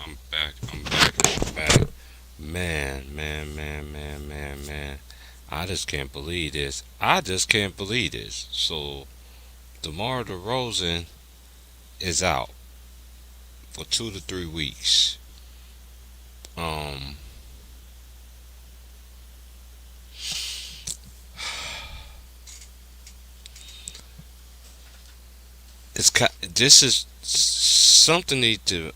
I'm back. I'm back. I'm back. Man. I just can't believe this. I just can't believe this. So, DeMar DeRozan is out for 2 to 3 weeks. Um, this is something need to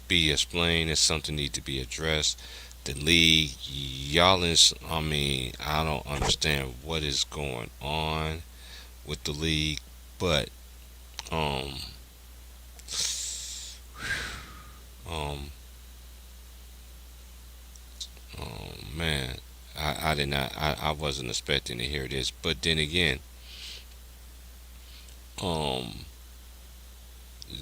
be explained. It's something need to be addressed. The league, y'all is. I mean, I don't understand what is going on with the league, but um, um, man, I did not. I wasn't expecting to hear this, but then again, um,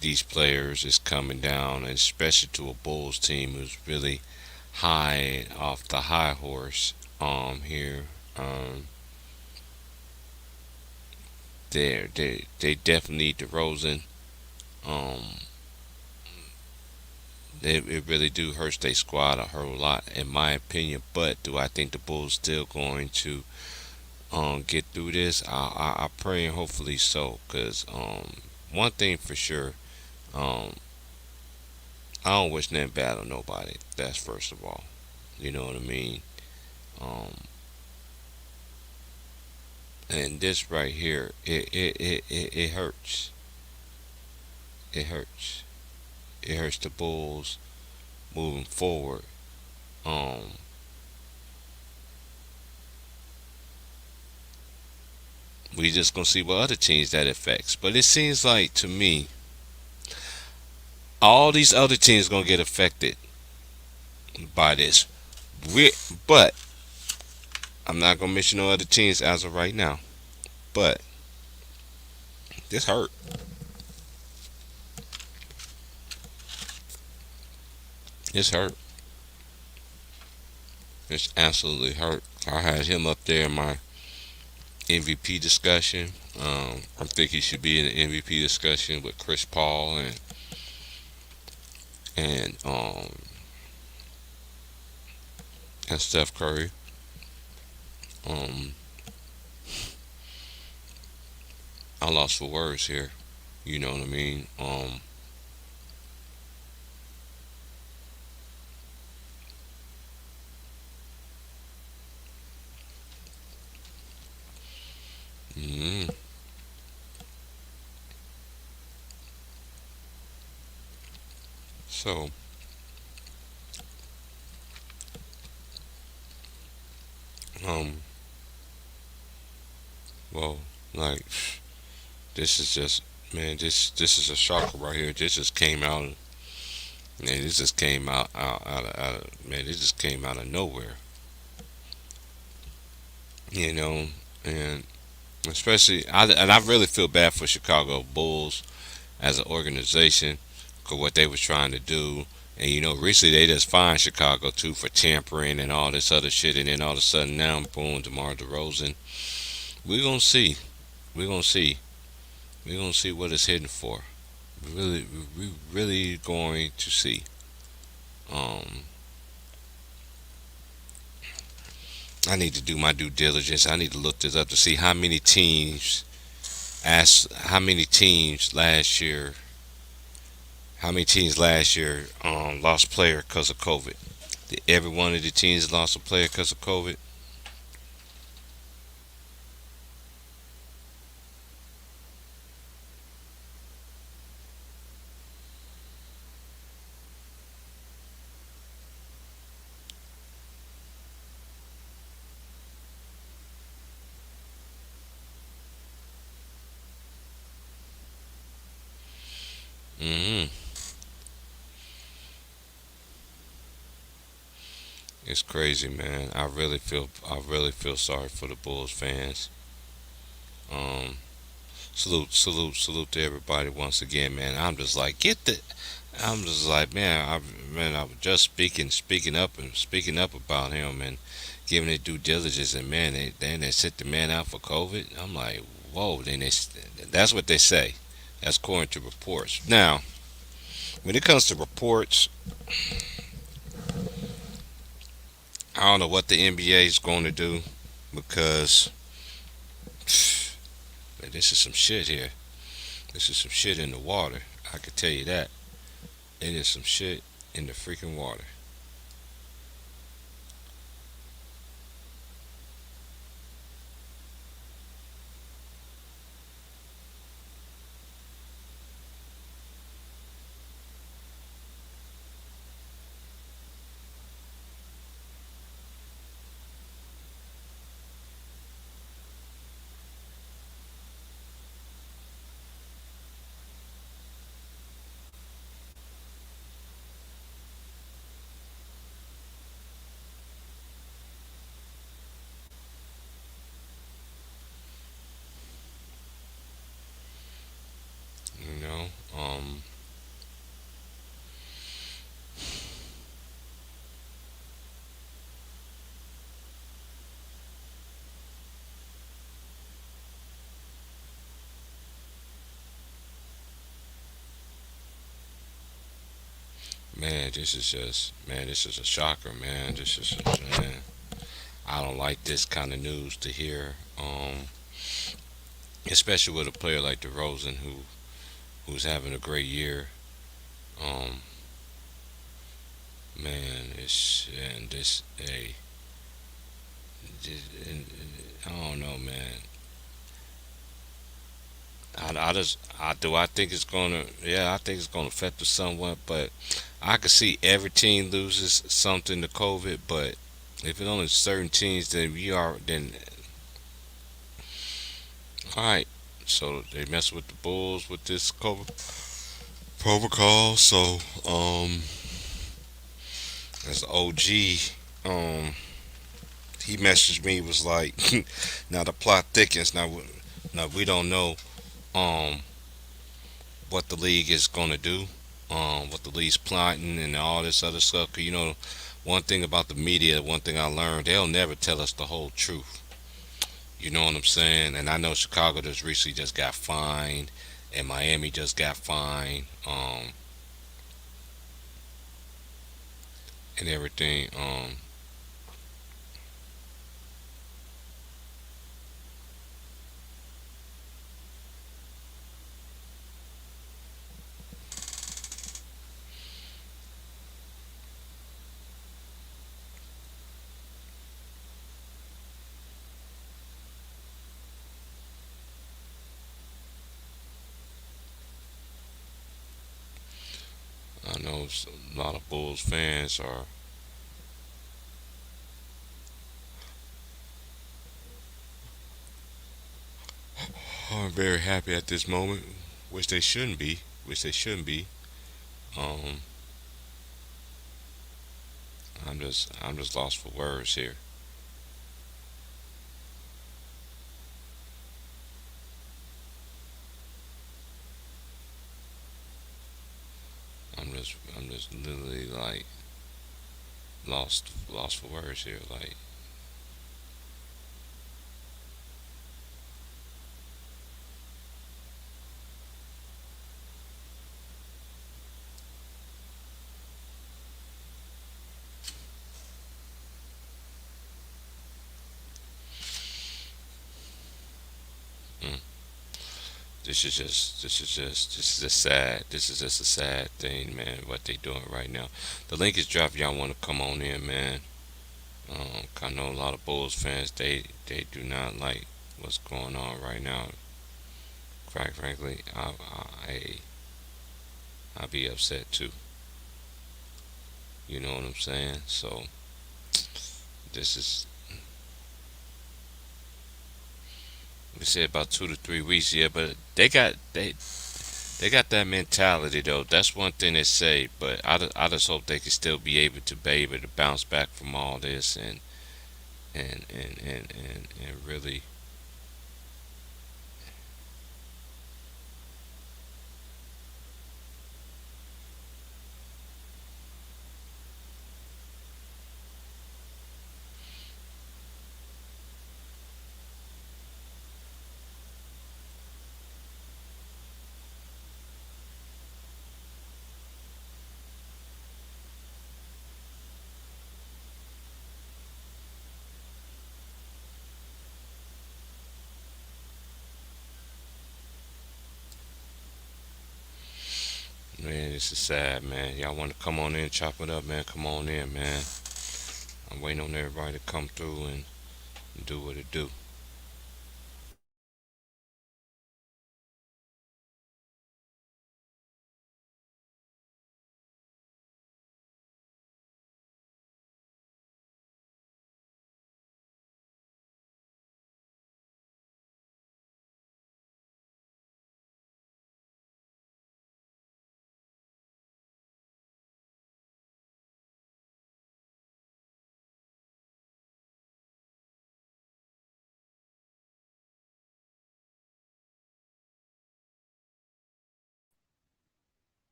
these players is coming down, and especially to a Bulls team who's really high off the high horse. Here, they definitely need DeRozan. Um, it really do hurt their squad a whole lot, in my opinion. But do I think the Bulls still going to get through this? I pray and hopefully so. Cause one thing for sure, um, I don't wish nothing bad on nobody. That's first of all. You know what I mean? Um, and this right here, it hurts. It hurts. It hurts the Bulls moving forward. Um, we just gonna see what other teams that affects. But it seems like to me, all these other teams gonna get affected by this. We, but I'm not gonna mention no other teams as of right now. But this hurt. This hurt. It's absolutely hurt. I had him up there in my MVP discussion. I think he should be in the MVP discussion with Chris Paul and and Steph Curry. Um, I lost for words here. You know what I mean? Mm, so, um, well, like this is just man, this is a shocker right here. This just came out. Man, this just came out of man. It just came out of nowhere. You know, and especially I really feel bad for Chicago Bulls as an organization for what they was trying to do. And recently they just fined Chicago too for tampering and all this other shit. And then all of a sudden now, boom, DeMar DeRozan. We're gonna see. We're gonna see. We're gonna see what it's hitting for. We really going to see. Um, I need to do my due diligence. I need to look this up to see how many teams last year, lost player because of COVID. Did every one of the teams lost a player because of COVID? Hmm. It's crazy, man. I really feel sorry for the Bulls fans. Um, salute to everybody once again, man. I'm just like, man, I was just speaking up about him and giving it due diligence, and man, they sit the man out for COVID. I'm like, whoa. That's what they say. That's according to reports. Now, when it comes to reports, I don't know what the NBA is going to do because man, this is some shit here. This is some shit in the water. I can tell you that. It is some shit in the freaking water. You know, man, this is just man, this is a shocker, man. This is man. I don't like this kind of news to hear. Especially with a player like DeRozan who's having a great year. Um, man, it's and this hey, I don't know, man. I think it's gonna yeah I think it's gonna affect us somewhat, but I could see every team loses something to COVID, but if it's only certain teams, then we are then all right. So they mess with the Bulls with this COVID protocol. So as OG, um, he messaged me was like, now the plot thickens. Now we don't know um what the league is gonna do, what the league's plotting and all this other stuff. 'Cause, you know, one thing about the media, one thing I learned, they'll never tell us the whole truth. You know what I'm saying? And I know Chicago just recently just got fined, and Miami just got fined, and everything. I know a lot of Bulls fans are very happy at this moment, which they shouldn't be. Which they shouldn't be. Um, I'm just lost for words here. I'm just literally like lost for words here. Like mm, this is a sad this is just a sad thing, man. What they doing right now. The link is dropped. Y'all want to come on in, man. 'Cause I know a lot of Bulls fans. They do not like what's going on right now. Quite frankly, I'll be upset too. You know what I'm saying? So this is we said about 2 to 3 weeks, yeah, but they got that mentality though. That's one thing they say, but I just hope they can still be able to bounce back from all this and really. Man, this is sad, man. Y'all want to come on in, chop it up, man? Come on in, man. I'm waiting on everybody to come through and do what it do.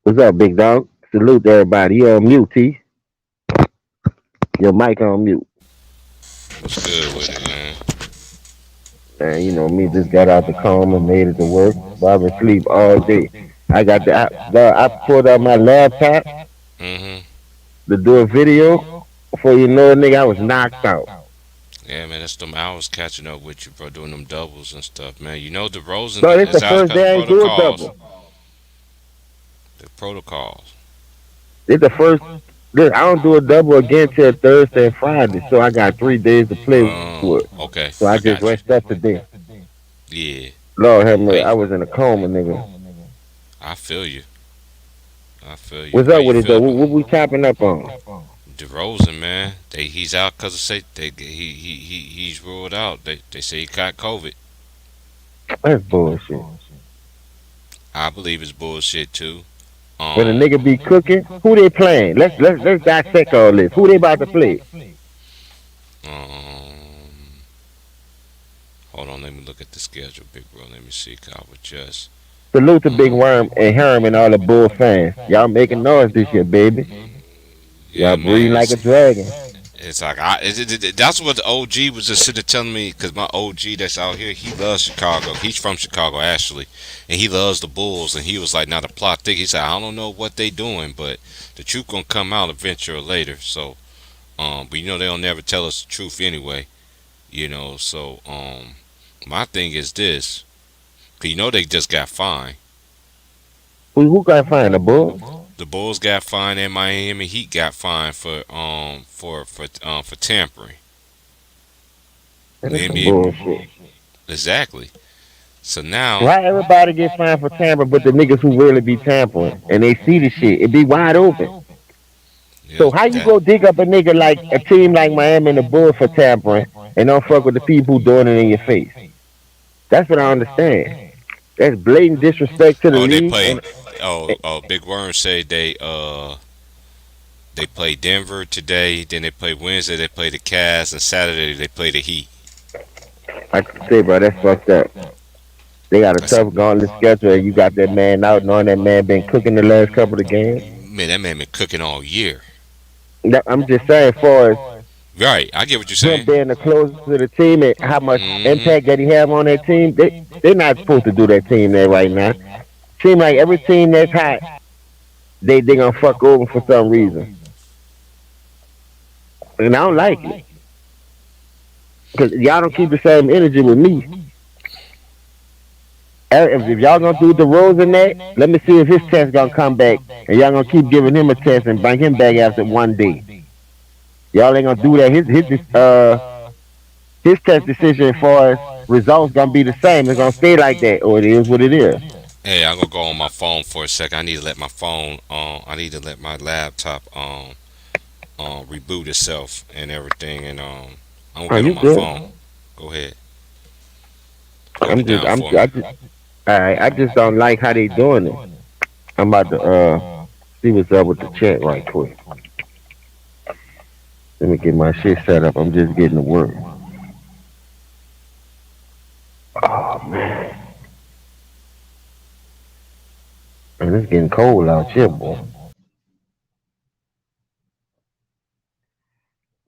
What's up, big dog? Salute to everybody. You on mute, T. Your mic on mute. What's good with it, man? Man, you know me, just got out the coma and made it to work. But I've been asleep all day. I got I pulled out my laptop Mm-hmm. to do a video. Before you know it, nigga, I was knocked out. Yeah, man, that's them hours catching up with you, bro, doing them doubles and stuff, man. You know DeRozan Bro, this is the out first because of day I ain't do a protocols. double. The protocols. This the first. This, I don't do a double again till Thursday and Friday, so I got 3 days to play with. Okay, So I I just got you. rest up today. Yeah, Lord have mercy, hey, I was in a coma, nigga. I feel you. I feel you. What's How up you with it feel though? about What we chopping up on? DeRozan, man? He's out because of say he's ruled out. They say he caught COVID. That's bullshit. I believe it's bullshit too. When a Um, nigga be cooking, who they playing? Let's dissect all this. Who they about to play? um, hold on, let me look at the schedule, big bro. Let me see. 'Cause I was just Salute to Big um, Worm and Herm and all the Bull fans. Y'all making noise this year, baby. yeah, Y'all breathing man. like a dragon. It's like that's what the OG was just sitting there telling me because my OG that's out here, he loves Chicago. He's from Chicago actually, and he loves the Bulls. And he was like, "Not a plot thick." He said, "I don't know what they doing, but the truth gonna come out eventually or later." So, but you know they'll never tell us the truth anyway. You know, so my thing is this, 'cause you know they just got fined. Who got find the Bulls? The Bulls got fined and Miami Heat got fined for tampering. Man, The that's some NBA bullshit. exactly. So now, Why everybody get fined for tampering, but the niggas who really be tampering and they see the shit, it be wide open. yeah, So how you that go dig up a nigga like a team like Miami and the Bulls for tampering and don't fuck with the people who doing it in your face? That's what I understand. That's blatant disrespect to the oh they league. play And Big Worm say they play Denver today, then they play Wednesday they play the Cavs and Saturday they play the Heat. I can say, bro, that's fucked up. They got a That's tough gauntlet schedule, and you got that man out knowing that man been cooking the last couple of games. man, that man been cooking all year. I'm just saying, far as Right, I get what you're him saying. being the closest to the team and how much Hmm. impact that he have on that team, they're not supposed to do that team there right now. Seem like every team that's hot, they gonna fuck over for some reason, and I don't like it because y'all don't keep the same energy with me. If y'all gonna do the rules in that, let me see if his test gonna come back, and y'all gonna keep giving him a test and bring him back after one day. Y'all ain't gonna do that. His test decision as far as results gonna be the same. It's gonna stay like that, or it is what it is. Hey, I'm gonna go on my phone for a second. I need to let my phone I need to let my laptop reboot itself and everything and I'm gonna Are get on you my good? phone. Go ahead. Hold it down I'm for me. I just I just don't like how they doing it. I'm about to see what's up with the chat right quick. Let me get my shit set up. I'm just getting to work. Oh man, man, it's getting cold out here, boy.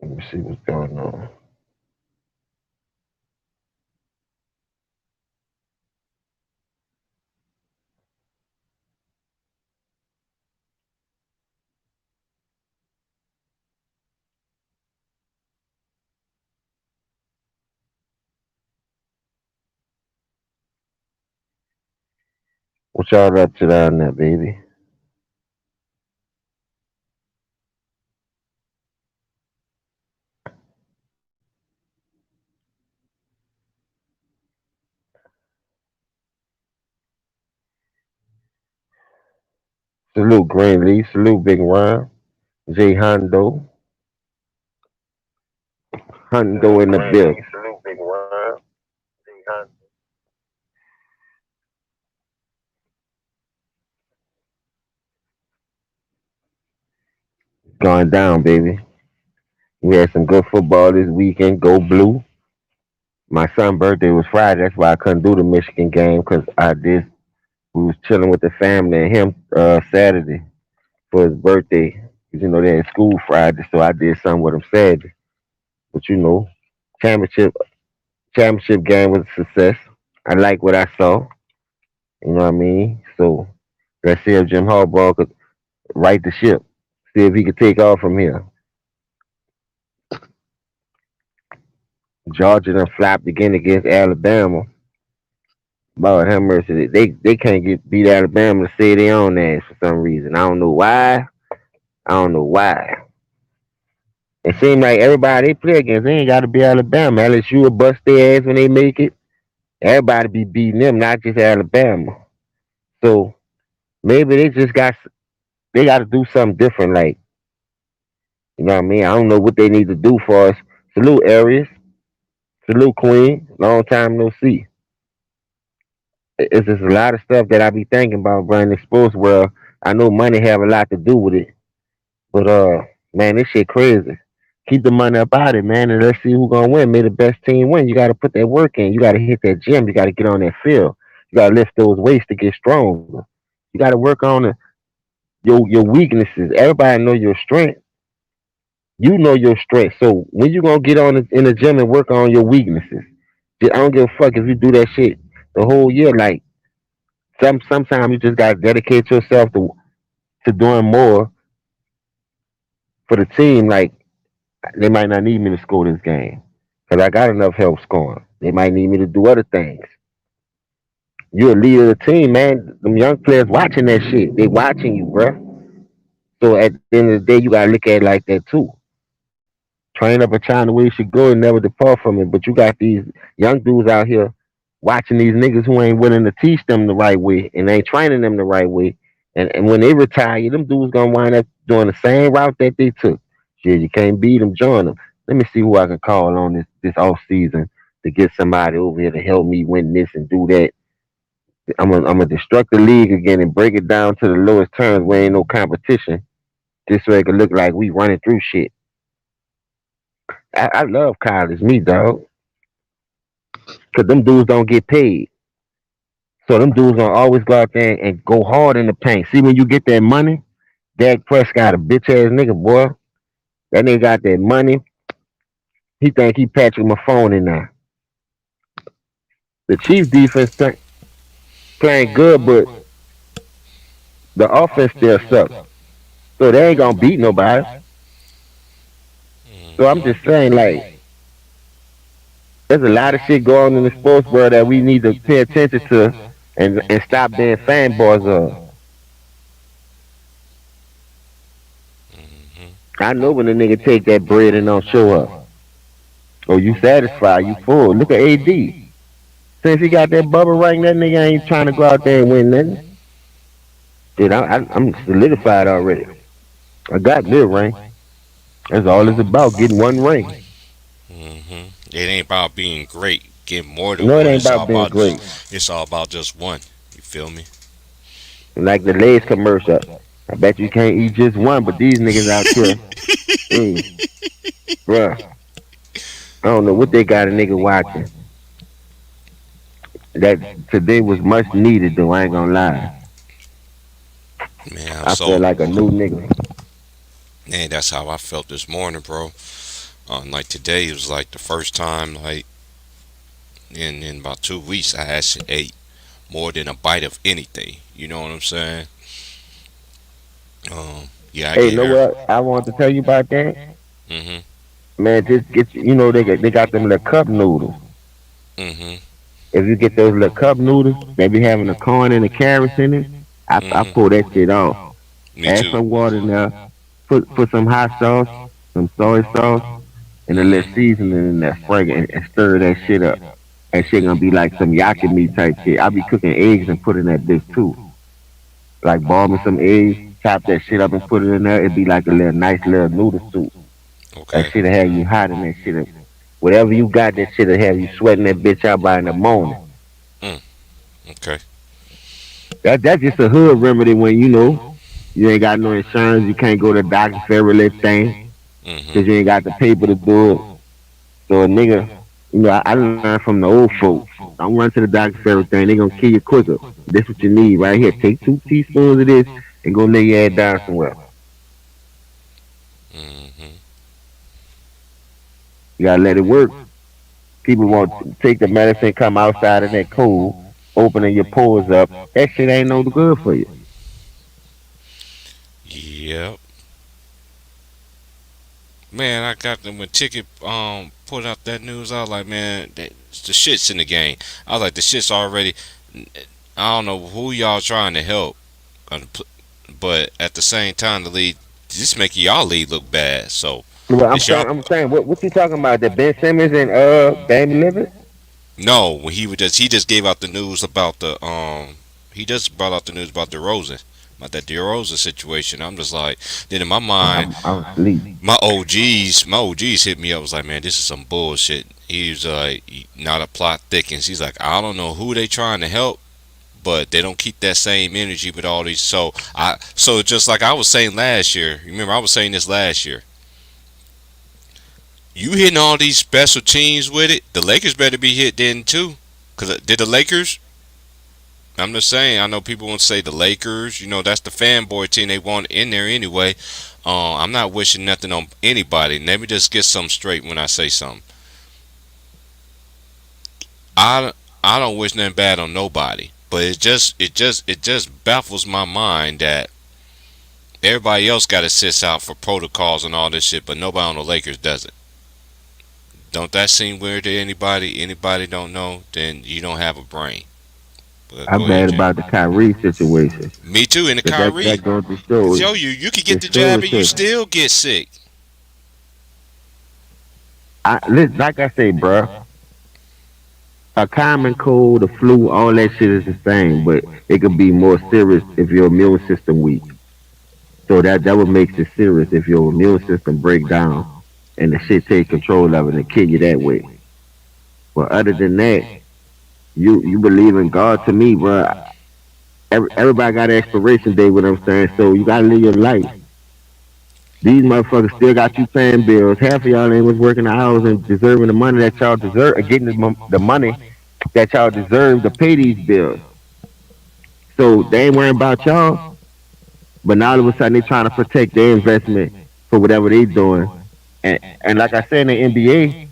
Let me see what's going on. What y'all up to down there, baby? Salute Greenleaf. Salute Big Ron. J Hondo. Hondo in the building. Salute Big Ron. Going down, baby. We had some good football this weekend. Go blue. My son's birthday was Friday. That's why I couldn't do the Michigan game because I did. We was chilling with the family and him Saturday for his birthday. 'Cause, you know they had school Friday, so I did something with him Saturday. But you know, championship championship game was a success. I like what I saw. You know what I mean? So let's see if Jim Harbaugh could right the ship. See if he could take off from here. Georgia done flopped again against Alabama. Lord have mercy. They can't get beat Alabama to say their own ass for some reason. I don't know why. I don't know why. It seems like everybody they play against, they ain't got to be Alabama. LSU will bust their ass when they make it. Everybody be beating them, not just Alabama. So maybe they got to do something different. Like you know what I mean? I don't know what they need to do for us. Salute Arias. Salute Queen. Long time no see. It's just a lot of stuff that I be thinking about running the sports world. I know money have a lot to do with it, but man, this shit crazy. Keep the money up out of it, man, and let's see who gonna win. May the best team win. You got to put that work in. You got to hit that gym. You got to get on that field. You got to lift those weights to get stronger. You got to work on your weaknesses. Everybody know your strength. You know your strength. So when you gonna get on in the gym and work on your weaknesses? I don't give a fuck if you do that shit the whole year. Like sometimes you just gotta dedicate yourself to doing more for the team. Like they might not need me to score this game because I got enough help scoring. They might need me to do other things. You're a leader of the team, man. Them young players watching that shit. They watching you, bro. So at the end of the day, you gotta look at it like that too. Train up a child the way it should go and never depart from it. But you got these young dudes out here watching these niggas who ain't willing to teach them the right way and ain't training them the right way. And when they retire, them dudes gonna wind up doing the same route that they took. Shit, you can't beat them, join them. Let me see who I can call on this off season to get somebody over here to help me win this and do that. I'm gonna destruct the league again and break it down to the lowest terms where ain't no competition. This way it could look like we running through shit. I love college, me dog, cause them dudes don't get paid. So them dudes gonna always go out there and go hard in the paint. See when you get that money, Dak Prescott a bitch ass nigga, boy. That nigga got that money. He think he Patrick Mahomes now. The Chiefs defense playing good, but the offense still sucks. So they ain't gonna beat nobody. So I'm just saying, like, there's a lot of shit going on in the sports world that we need to pay attention to and stop being fanboys of. I know when a nigga take that bread and don't show up. Oh, you satisfied, you full. Look at AD. Since he got that bubble ring, that nigga ain't trying to go out there and win nothing. Dude, I'm solidified already. I got this ring. That's all it's about, getting one ring. It ain't about being great. Get more than No, it one. ain't about being great. It's all about just one. You feel me? Like the Lay's commercial. I bet you can't eat just one, but these niggas out here, bruh, I don't know what they got a nigga watching. That today was much needed though, I ain't gonna lie. Man, I'm I feel so like a new nigga. man. That's how I felt this morning, bro. Like today was like the first time, like in about 2 weeks, I actually ate more than a bite of anything. You know what I'm saying? Yeah, I Hey, get know her. what I wanted to tell you about that? Mhm. Man, just get you know they got them little cup noodles. Mhm. If you get those little cup noodles, they be having a corn and the carrots in it. I Hmm. pull that shit off. Me Add too. some water in there. Put some hot sauce, some soy sauce, and a little Hmm. seasoning in there, fragrant, and stir that shit up. That shit gonna be like some yaki meat type shit. I be cooking eggs and put in that bitch too. Like boil me some eggs, chop that shit up and put it in there. It'd be like a little nice little noodle soup. That Okay. shit'll have you hot in that shit. Whatever you got, that shit'll have you sweating that bitch out by in the morning. Mm. Okay. That's just a hood remedy when you ain't got no insurance, you can't go to the doctor for every little thing Hmm. because you ain't got the paper to do it. So a nigga, I learned from the old folks. Don't run to the doctor for everything. They gonna kill you quicker. This what you need right here. Take 2 teaspoons of this and go lay your head down somewhere. Hmm. You gotta let it work. People won't take the medicine, come outside in that cold, opening your pores up. That shit ain't no good for you. Yep. Man, I got them when Ticket put out that news. I was like, man, the shit's in the game. I was like, the shit's already. I don't know who y'all trying to help, but at the same time, the lead just making y'all lead look bad. So Well, this y'all. I'm saying, what you talking about? The Ben Simmons and Damian Lillard? No, when he just gave out the news about the he just brought out the news about DeRozan. About that DeRozan situation. I'm just like, then in my mind, I was asleep. my OGs hit me up. Was like, man, this is some bullshit. He was like, now the plot thickens. He's like, I don't know who they trying to help, but they don't keep that same energy with all these. So just like I was saying last year. Remember, I was saying this last year. You hitting all these special teams with it. The Lakers better be hit then too. Cause did the Lakers? I'm just saying. I know people want to say the Lakers. That's the fanboy team they want in there anyway. I'm not wishing nothing on anybody. Let me just get something straight when I say something. I don't wish nothing bad on nobody. But it just baffles my mind that everybody else got to sit out for protocols and all this shit, but nobody on the Lakers does it. Don't that seem weird to anybody? Anybody don't know? Then you don't have a brain. But I'm go ahead, mad Jay. about the Kyrie situation. Me too. In the Cause Kyrie, that goes to show show you could get it the shows jab and you that still get sick. listen, like I say, bro, a common cold, a flu, all that shit is the same, but it could be more serious if your immune system weak. So that what makes it serious if your immune system break down and the shit take control of it and kill you that way. But other than that, you believe in God to me, bro. Everybody got an expiration date. What I'm saying, so you gotta live your life. These motherfuckers still got you paying bills. Half of y'all ain't was working the hours and deserving the money that y'all deserve, or getting the money that y'all deserve to pay these bills. So they ain't worrying about y'all, but now all of a sudden they trying to protect their investment for whatever they doing. And like I said in the NBA,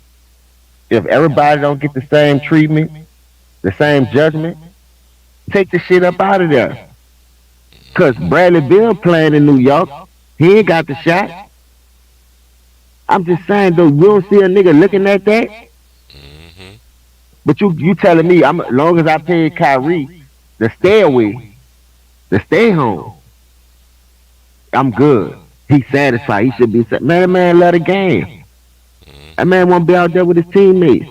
if everybody don't get the same treatment, the same judgment, take the shit up out of there. Cause Bradley Bill playing in New York, he ain't got the shot. I'm just saying though, you don't see a nigga looking at that. Hmm. But you telling me I'm as long as I paid Kyrie the stay away, the stay home, I'm good. He's satisfied. He should be said. Man, that man love the game. That man want to be out there with his teammates.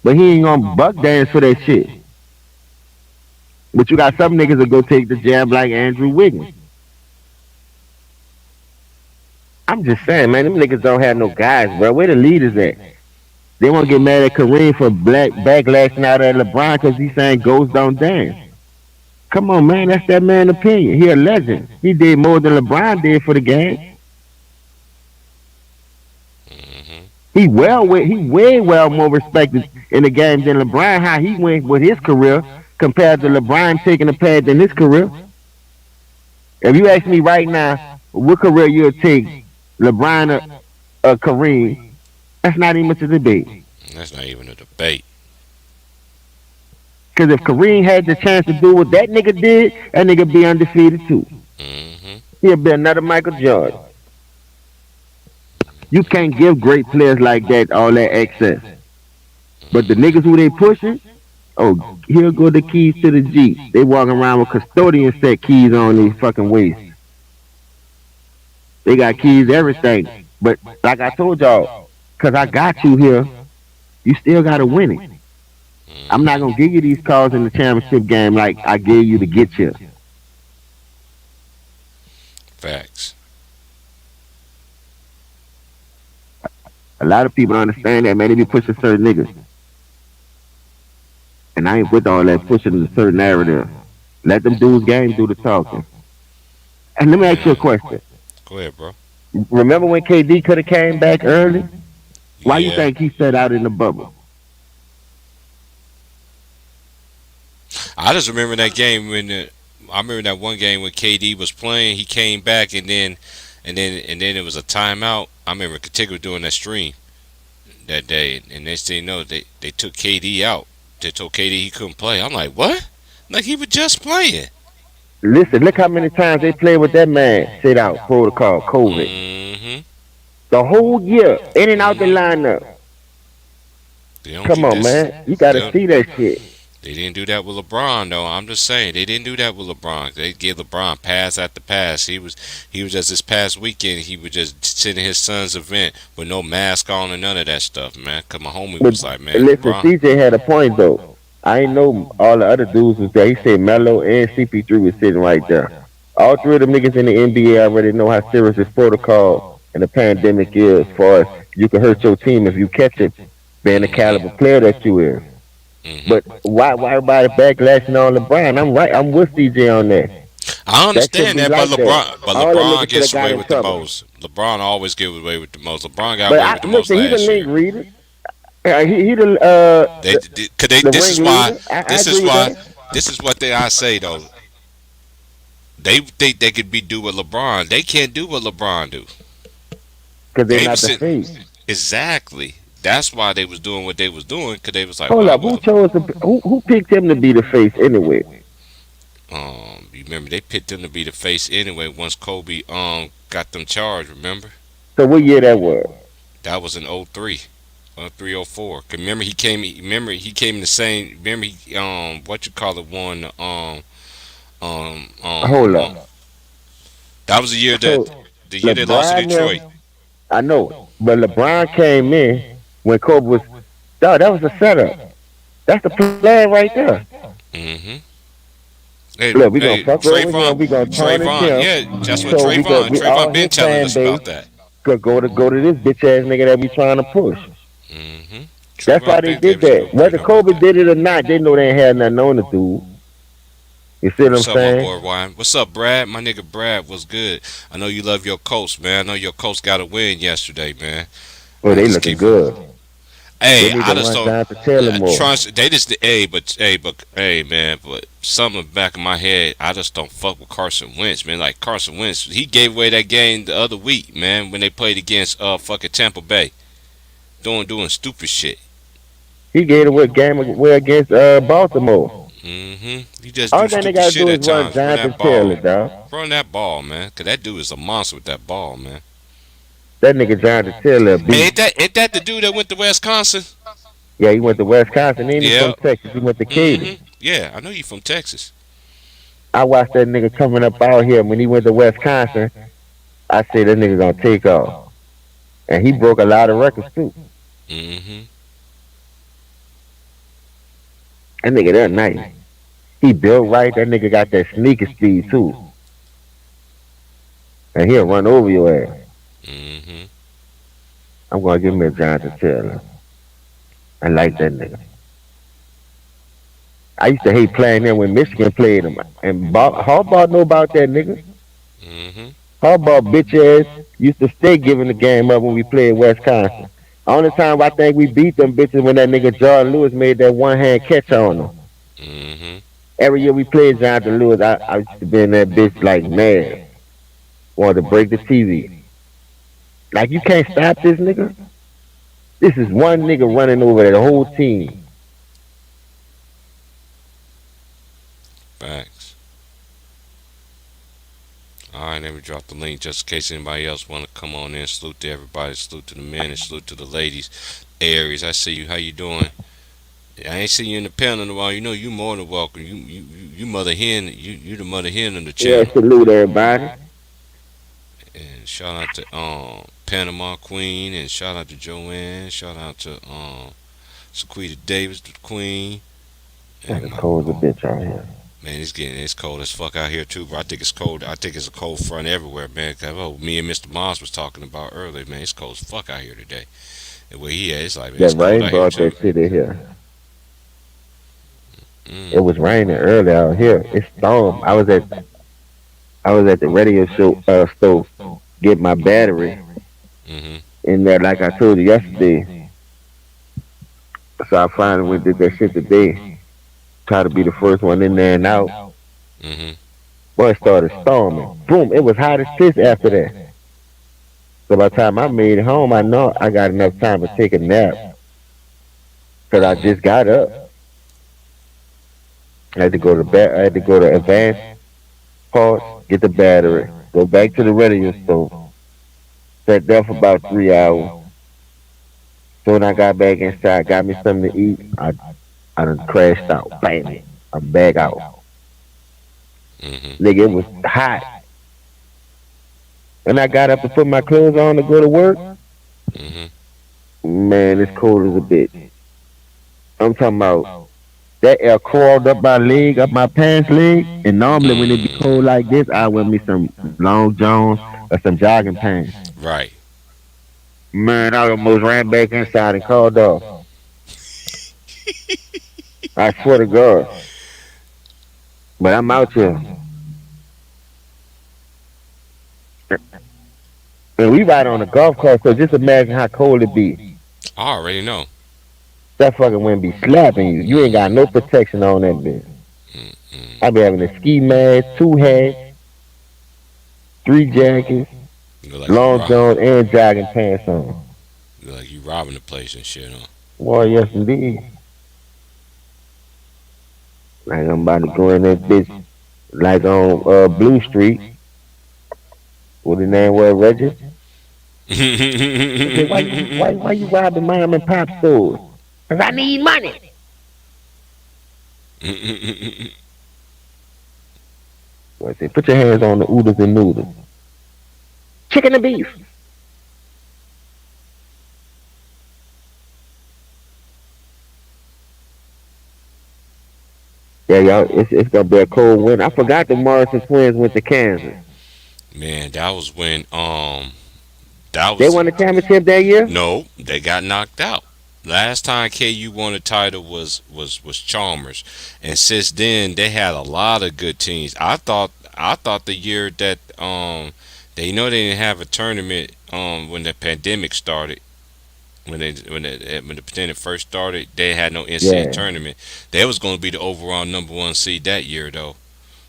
But he ain't gonna buck dance for that shit. But you got some niggas that go take the jab like Andrew Wiggins. I'm just saying, man, them niggas don't have no guys, bro. Where the leaders at? They want to get mad at Kareem for black backlashing out at LeBron because he's saying ghosts don't dance. Come on, man, that's that man's opinion. He a legend. He did more than LeBron did for the game. Hmm. He way well more respected in the game than LeBron. How he went with his career compared to LeBron taking a pad in his career. If you ask me right now, what career you'll take, LeBron or Kareem, that's not even much of a debate. That's not even a debate. Because if Kareem had the chance to do what that nigga did, that nigga be undefeated too. Hmm. He'll be another Michael Jordan. You can't give great players like that all that access. But the niggas who they pushing, Oh, here go the keys to the Jeep. They walking around with custodian set keys on these fucking waists. They got keys, everything. But like I told y'all, cause I got you here, you still gotta win it. I'm not Mm-hmm. gonna give you these calls in the championship game like I gave you to get you. Facts. A lot of people don't understand that, man. They be pushing certain niggas. And I ain't with all that pushing a certain narrative. Let them dudes game do the talking. And let me ask you a Man, question. go ahead, bro. Remember when KD could have came back early? Why you Yeah, think he sat out in the bubble? I just remember that game when I remember that one game when KD was playing. He came back and then it was a timeout. I remember Contiguous doing that stream that day, and next thing you know, they took KD out. They told KD he couldn't play. I'm like, what? Like he was just playing. Listen, look how many times they played with that man sit out protocol, COVID. Mm-hmm. The whole year, in and out the Mm-hmm. lineup. They don't Come keep on, this. man. You They gotta don't. see that shit. They didn't do that with LeBron though. I'm just saying they didn't do that with LeBron. They gave LeBron pass after pass. He was just this past weekend. He was just sitting his son's event with no mask on and none of that stuff, man. Cause my homie But was like, man, listen, LeBron. CJ had a point though. I ain't know all the other dudes was there. He said Melo and CP3 was sitting right there. All three of them niggas in the NBA already know how serious this protocol and the pandemic is. As far as you can hurt your team if you catch it, being the caliber Mm-hmm. player that you is. Mm-hmm. But why everybody backlashing on LeBron? I'm right. I'm with CJ on that. I That shouldn't understand be that, but like that. All them LeBron niggas should have gets got away in with the trouble. most. LeBron always gets away with the most. LeBron got But away with the most listen, he the last link year. reader. He the Cause they. the This ring is why. leader. I This is agree with why. that This is what I say though. They think they could be do what LeBron. They can't do what LeBron do. because they're They not was the sitting face. exactly. That's why they was doing what they was doing because they was like, Hold well, up, who picked him to be the face anyway? you remember they picked him to be the face anyway. Once Kobe got them charged, remember So what year that was? that was in '03. 304. Cause remember he came. Remember he came in the same. Remember he what you call it one um um Hold um. up. That was So the year they lost to LeBron Detroit. now, I know, but LeBron came in when Kobe was. Dog, that was a setup. That's the plan right there. Mm-hmm. Hey, Look, we gonna hey, fuck over him. We gonna tarnish Trayvon, him. yeah, that's what So we Trayvon all been his telling fan us base about that. could go to this bitch ass nigga that we trying to push. Mm-hmm. That's why Trayvon they been did gave us a good that. Whether breakdown about Kobe that. did it or not, they know they ain't had nothing on the dude. You see what I'm What's up, my saying? boy Ryan? What's up, Brad? My nigga Brad was good. I know you love your Colts, man. I know your Colts got a win yesterday, man. Oh, I they just looking keep. good. They Hey, need I to just run don't. Jonathan Taylor more. Trust they just hey man, but something back in my head, I just don't fuck with Carson Wentz, man. Like Carson Wentz, he gave away that game the other week, man, when they played against fucking Tampa Bay, doing stupid shit. He gave away game away against Baltimore. He just All do that they stupid gotta shit do is at run times. Run Jonathan that Taylor, ball, dog. run that ball, man. Cause that dude is a monster with that ball, man. That nigga Jonathan Taylor a Hey, beast. ain't that the dude that went to Wisconsin? Yeah, he went to Wisconsin. Ain't he Yeah. from Texas? He went to Katy. Yeah, I know you from Texas. I watched that nigga coming up out here when he went to Wisconsin. I said that nigga gonna take off, and he broke a lot of records too. Mm-hmm. That nigga that nice. He built right. That nigga got that sneaker speed too, and he'll run over your ass. Mm-hmm. I'm gonna give him a Jonathan Taylor. I like that nigga. I used to hate playing him when Michigan played him. And Harbaugh know about that nigga. Mm-hmm. Harbaugh bitch ass used to stay giving the game up when we played Wisconsin. Only time I think we beat them bitches when that nigga Jordan Lewis made that one hand catch on them. Mm-hmm. Every year we played Jonathan Lewis, I used to be in that bitch like mad. Wanted to break the TV. Like you can't stop this nigga. This is one nigga running over the whole team. Facts. All right, let me drop the link just in case anybody else want to come on in. Salute to everybody. Salute to the men and salute to the ladies. Aries, I see you. How you doing? I ain't seen you in the panel in a while. You know you more than welcome. You mother hen. You the mother hen on the Yeah, channel. salute everybody. And shout out to Panama Queen, and shout out to Joanne. Shout out to Sequita Davis, the Queen. It's And my, cold as a bitch out here. man, it's cold as fuck out here too, bro. I think it's cold. I think it's a cold front everywhere, man. 'Cause, me and Mr. Moss was talking about earlier, man. It's cold as fuck out here today. And where he at, it's like, man, That it's cold rain out here brought too. that shit in here. It Mm, was raining early out here. It stormed. I was at the radio show store get my battery mm-hmm. in there like I told you yesterday. So I finally went and did that shit today. Try to be the first one in there and out. Mm-hmm. Boy, it started storming. Boom, it was hot as piss after that. So by the time I made it home, I know I got enough time to take a nap. Cause I Mm-hmm. just got up. I had to go to advanced parts, get the battery, go back to the radio store, sat there for about 3 hours. So when I got back inside, got me something to eat, I done crashed out. Bam. I'm back out. Mm-hmm. Nigga, it was hot. And I got up to put my clothes on to go to work. Mm-hmm. Man, it's cold as a bitch. I'm talking about that air crawled up my leg, up my pants leg. And normally when it be cold like this, I wear me some long johns or some jogging pants. Right. Man, I almost ran back inside and called off. I swear to God. But I'm out here. And we ride on a golf cart, so just imagine how cold it be. I already know. That fucking wind be slapping you. You ain't got no protection on that bitch. Mm-mm. I be having a ski mask, 2 hats, 3 jackets, You look like long johns, and jogging pants on. you look like you robbing the place and shit, huh? Boy, yes indeed. Like I'm about to go in that bitch, like on Blue Street, what the name was, Reggie? I said, why you robbing mom and pop stores? Cause I need money. I said, put your hands on the oodles and noodles. Chicken and beef. Yeah, y'all, it's gonna be a cold winter. I forgot the Morrison twins went to Kansas. Man, that was when that They was won the championship that year. no, they got knocked out. Last time KU won a title was Chalmers, and since then they had a lot of good teams. I thought the year that they didn't have a tournament when the pandemic started. When the pandemic first started, they had no NCAA Yeah. tournament. They was going to be the overall number one seed that year though.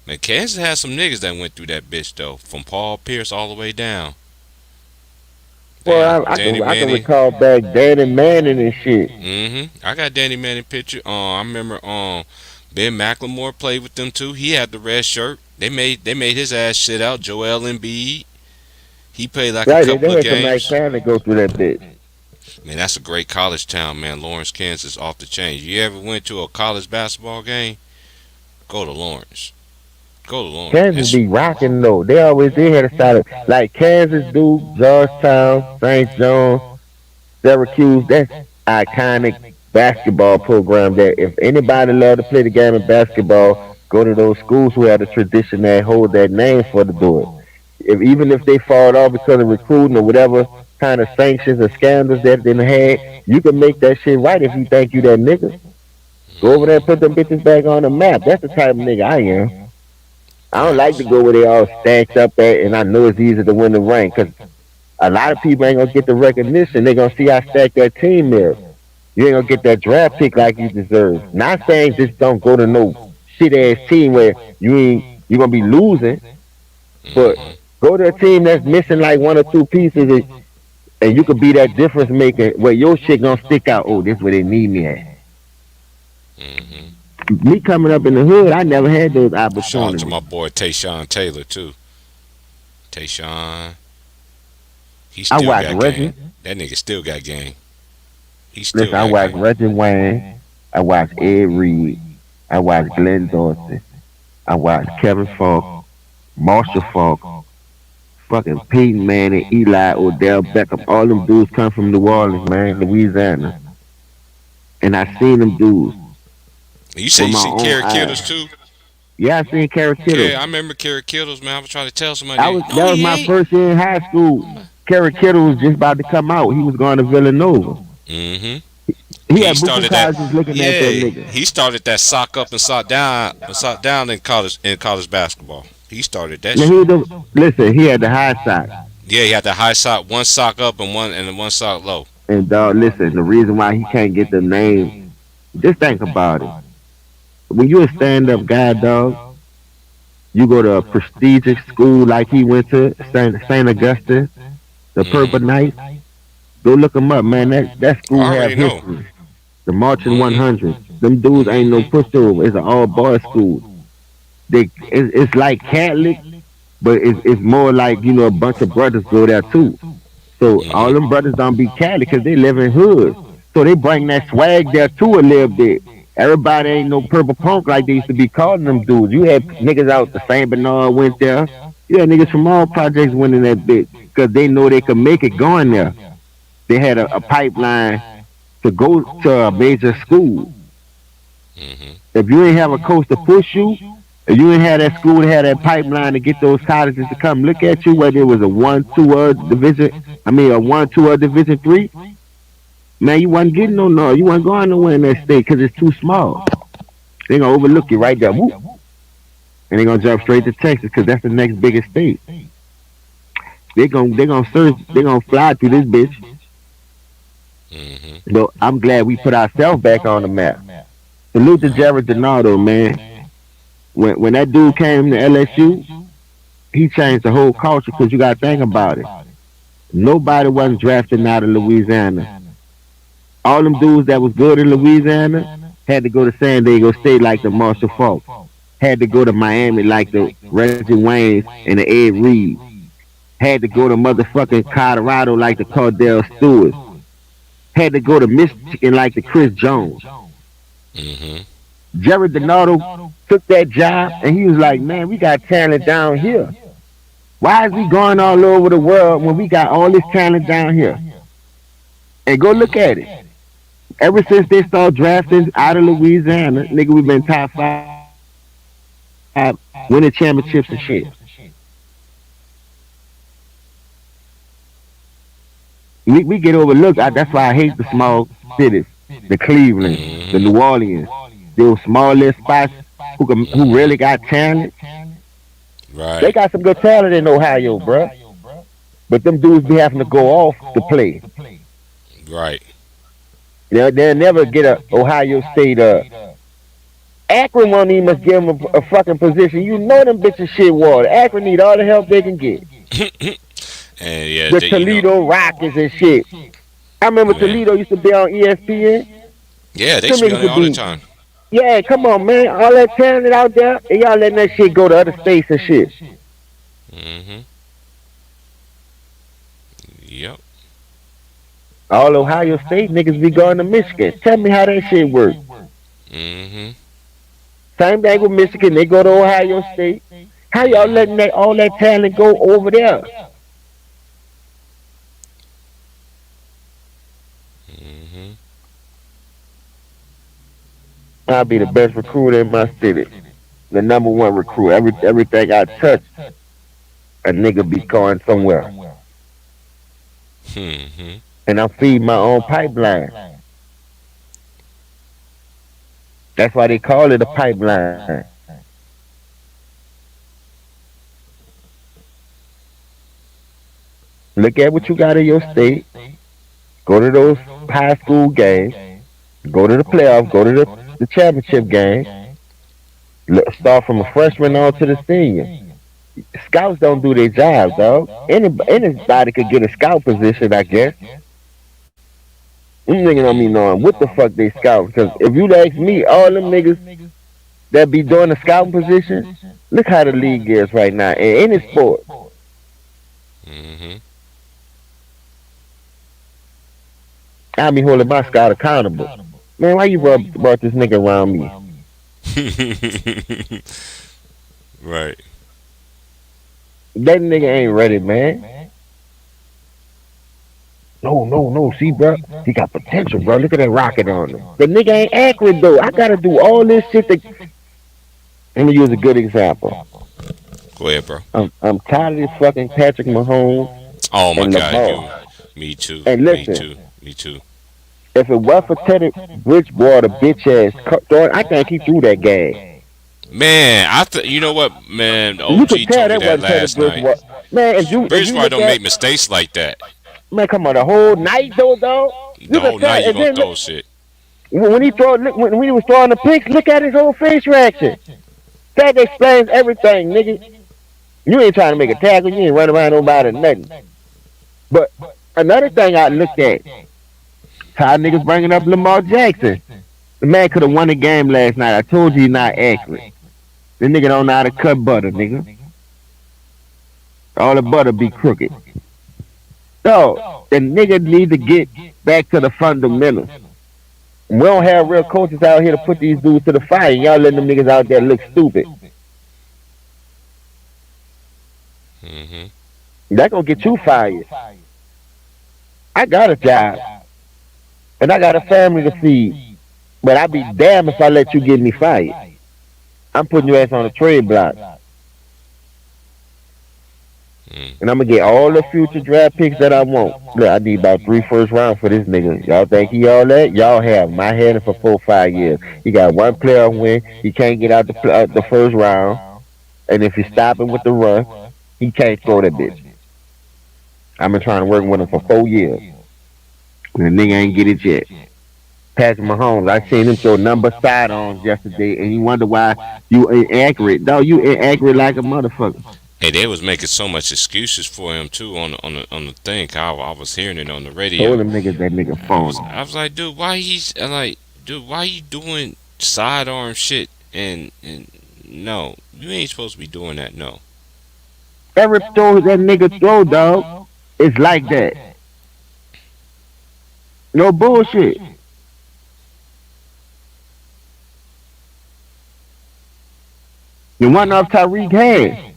Man, Kansas had some niggas that went through that bitch though, from Paul Pierce all the way down. They had Well, I Danny can Manning. recall back Danny Manning and shit. I got Danny Manning picture. I remember Ben McLemore played with them too. He had the red shirt. They made his ass shit out. Joel Embiid. He played like a Right, they couple of had some nice games. time to go through that bitch. Man, that's a great college town, man. Lawrence, Kansas, off the chain. You ever went to a college basketball game? Go to Lawrence. Go to Lawrence. Kansas be rocking though. They had a style like Kansas, Duke, Georgetown, St. John's, Syracuse. That's iconic basketball program. That if anybody love to play the game of basketball, go to those schools who have the tradition that hold that name for to do it. Even if they fall off because of recruiting or whatever kind of sanctions or scandals that they had, you can make that shit right if you think you that nigga. Go over there and put them bitches back on the map. That's the type of nigga I am. I don't like to Facts. go where they all stacked up at, and I know it's easy to win the rank because a lot of people ain't gonna get the recognition. They gonna see how stacked that team is. You ain't gonna get that draft pick like you deserve. Not saying just don't go to no shit ass team where you gonna be losing, but Mm-hmm. go to a team that's missing like one or two pieces, and you could be that difference maker where your shit gonna stick out. Oh, this where they need me at. Mm-hmm. Me coming up in the hood, I never had those Shout out to opportunities. my boy Tayshawn Taylor too. Tayshawn, he I still watched got game. Reggie. That nigga still got game. He still Listen, I got watched game. Reggie Wayne. I watched Ed Reed. I watched Glenn Dorsey. I watched Kevin Falk, Marshall Falk, fucking Peyton Manning, Eli, Odell Beckham. All them dudes come from New Orleans, man, Louisiana. And I seen them dudes You say with you my seen own Kerry Kittles eyes. too? Yeah, I seen Carrot Kittle. Yeah, I remember Kerry Kittles, man. I was trying to tell somebody, no, That was he my ain't. first year in high school. Carrot Kittle was just about to come out. He was going to Villanova. Mm-hmm. He He had Buku started that. colleges looking at that Yeah, nigga. he started that sock up and sock down in college basketball. He started that Now shit. listen, he had the high side. Yeah, he had the high sock, one sock up and one sock low. And dog, listen, the reason why he can't get the name, just think about it. When you a stand up guy, dog, you go to a prestigious school like he went to, Saint Augustine, the Purple Mm-hmm. Knights. Go look him up, man. That I school have already know. history. The Marching Mm-hmm. 100. Them dudes ain't no Mm-hmm. pushover. It's an all boys school. It's like Catholic, but it's more like a bunch of brothers go there too. So all Mm-hmm. them brothers don't be Catholic because they live in hoods. So they bring that swag there too a little bit. Everybody ain't no purple punk like they used to be calling them dudes. You had niggas out the Saint Bernard went there. You had niggas from all projects went in that bitch because they know they could make it going there. They had a pipeline to go to a major school. Mm-hmm. If you ain't have a coach to push you, if you ain't have that school to have that pipeline to get those colleges to come look at you, whether it was a 1-2 division, a 1-2 division three, man, you wasn't getting no, you wasn't going nowhere in that state because it's too small. They gonna overlook you right there, whoop, and they gonna jump straight to Texas because that's the next biggest state. They gonna search, they gonna fly through this bitch. Mm-hmm. But I'm glad we put ourselves back on the map. Salute to Jared Donaldo, man. When that dude came to LSU, he changed the whole culture because you got to think about it. Nobody wasn't drafted out of Louisiana. All them dudes that was good in Louisiana had to go to San Diego State like the Marshall Falk. Had to go to Miami like the Reggie Waynes and the Ed Reed. Had to go to motherfucking Colorado like the Cordell Stewarts. Had to go to Michigan like the Chris Jones. Mm-hmm. Jared Donaldo took that job and he was like, man, we got talent down here. Why is we going all over the world when we got all this talent down here? And go look at it. Ever since they started drafting out of Louisiana, nigga, we've been top five winning championships and shit. We get overlooked. That's why I hate the small cities, the Cleveland, the Mm-hmm. New Orleans, those small little spots who Mm-hmm. really got talent. They Right. got some good talent in Ohio, bruh. But them dudes be having to go off to play. Right. They'll never get a Ohio State. Akron won't even must give them a fucking position. You know them bitches shit water. Akron need all the help they can get. And yeah, The you know, Toledo Rockets and shit. I remember man. Toledo used to be on ESPN. Yeah, they Them should be on niggas there would all the be, time. yeah, come on, man. All that talent out there, and y'all letting that shit go to other states and shit. Mm-hmm. Yep. All Ohio State niggas be going to Michigan. Tell me how that shit work. Mm-hmm. Same thing with Michigan. They go to Ohio State. How y'all letting all that talent go over there? Mm-hmm. I'll be the best recruiter in my city. The number one recruit. Everything I touch, a nigga be going somewhere. Mm-hmm. And I'm feeding my own pipeline. That's why they call it a pipeline. Look at what you got in your state. Go to those high school games. Go to the playoffs. Go to the championship game. Start from a freshman on to the senior. Scouts don't do their job, dog. Anybody could get a scout position, I guess. Them niggas don't be knowing what the fuck they scout. Because if you ask me, all them niggas that be doing the scouting position, look how the league is right now in any sport. Mm-hmm. I be holding my scout accountable. Man, why you brought this nigga around me? Right. That nigga ain't ready, man. No, no, no. See, bro, he got potential, bro. Look at that rocket on him. The nigga ain't accurate though. I gotta do all this shit to. Let me use a good example. Go ahead, bro. I'm tired of this fucking Patrick Mahomes Oh my and God, you. Lamar. Me too. And Me listen, too. Me too. if it was for Teddy Bridgewater, bitch ass throwing, I can't keep through that game. Man, you know what, man? You could OG tell told me that that wasn't Teddy last night. Bridgewater. Man, if you Bridgewater look don't at make mistakes like that. man, come on, the whole night though, dog. The You could whole night tell, you and gonna then look, throw shit. when he throw, when he was throwing the picks, look at his whole face reaction. That explains everything, nigga. You ain't trying to make a tackle, you ain't running around nobody or nothing. But another thing I looked at, how niggas bringing up Lamar Jackson. The man could have won the game last night. I told you he's not accurate. The nigga don't know how to cut butter, nigga. All the butter be crooked. So, the nigga need to get back to the fundamentals. We don't have real coaches out here to put these dudes to the fire. Y'all letting them niggas out there look stupid. Hmm. That gonna get you fired. I got a job. And I got a family to feed. But I'd be damned if I let you get me fired. I'm putting your ass on a trade block. Mm. And I'm gonna get all the future draft picks that I want. Look, I need about 3 first rounds for this nigga. Y'all think he all that? Y'all have my head for 4 or 5 years. He got one player win. He can't get out the first round. And if you stop him with the run, he can't throw that bitch. I've been trying to work with him for 4 years. And the nigga ain't get it yet. Patrick Mahomes, I seen him throw number sidearms yesterday, and you wonder why you inaccurate. Dog, you inaccurate like a motherfucker. Hey, they was making so much excuses for him too on the thing. I was hearing it on the Told radio. them niggas that nigga I phony. was I was like, dude, why you doing sidearm shit? And no, you ain't supposed to be doing that. No. Every throw that nigga throw, dog, it's like that. No bullshit. The one off Tyreek hand.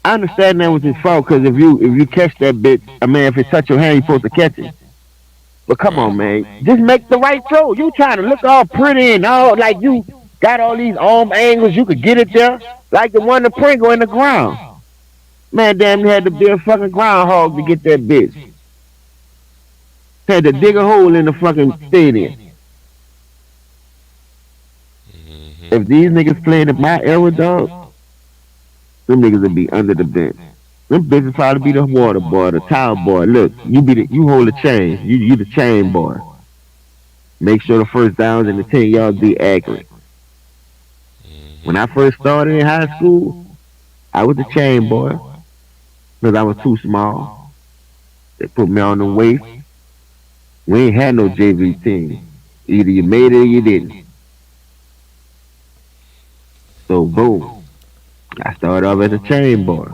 I understand that was his fault because if you catch that bitch, I mean, if it touch your hand, you supposed to catch it. But come Right. on, man, just make the right throw. You trying to look all pretty and all like you got all these arm angles. You could get it there, like the one to Pringle in the ground. Man, damn, you had to be a fucking groundhog to get that bitch. Had to dig a hole in the fucking stadium. Hmm. If these niggas playing in my era, dog, them niggas would be under the bench. Them bitches probably be the water boy, the towel boy. Look, you hold the chain. You the chain boy. Make sure the first downs and the 10 yards be accurate. When I first started in high school, I was the chain boy because I was too small. They put me on the waist. We ain't had no JV team. Either you made it or you didn't. So boom, I started off as a chain boy.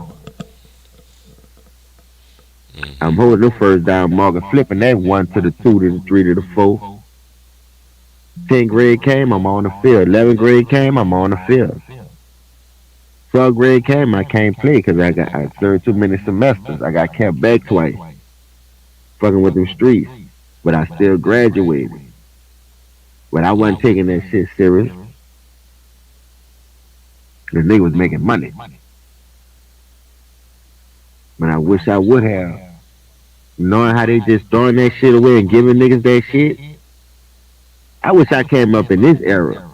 I'm Hmm. holding the first down mark and flipping that 1 to the 2 to the 3 to the 4. 10th grade came, I'm on the field. 11th grade came, I'm on the field. 12th grade came, I can't play because I served too many semesters. I got kept back twice, fucking with them streets. But I still graduated. But I wasn't taking that shit serious. The nigga was making money. But I wish I would have. Knowing how they just throwing that shit away and giving niggas that shit. I wish I came up in this era.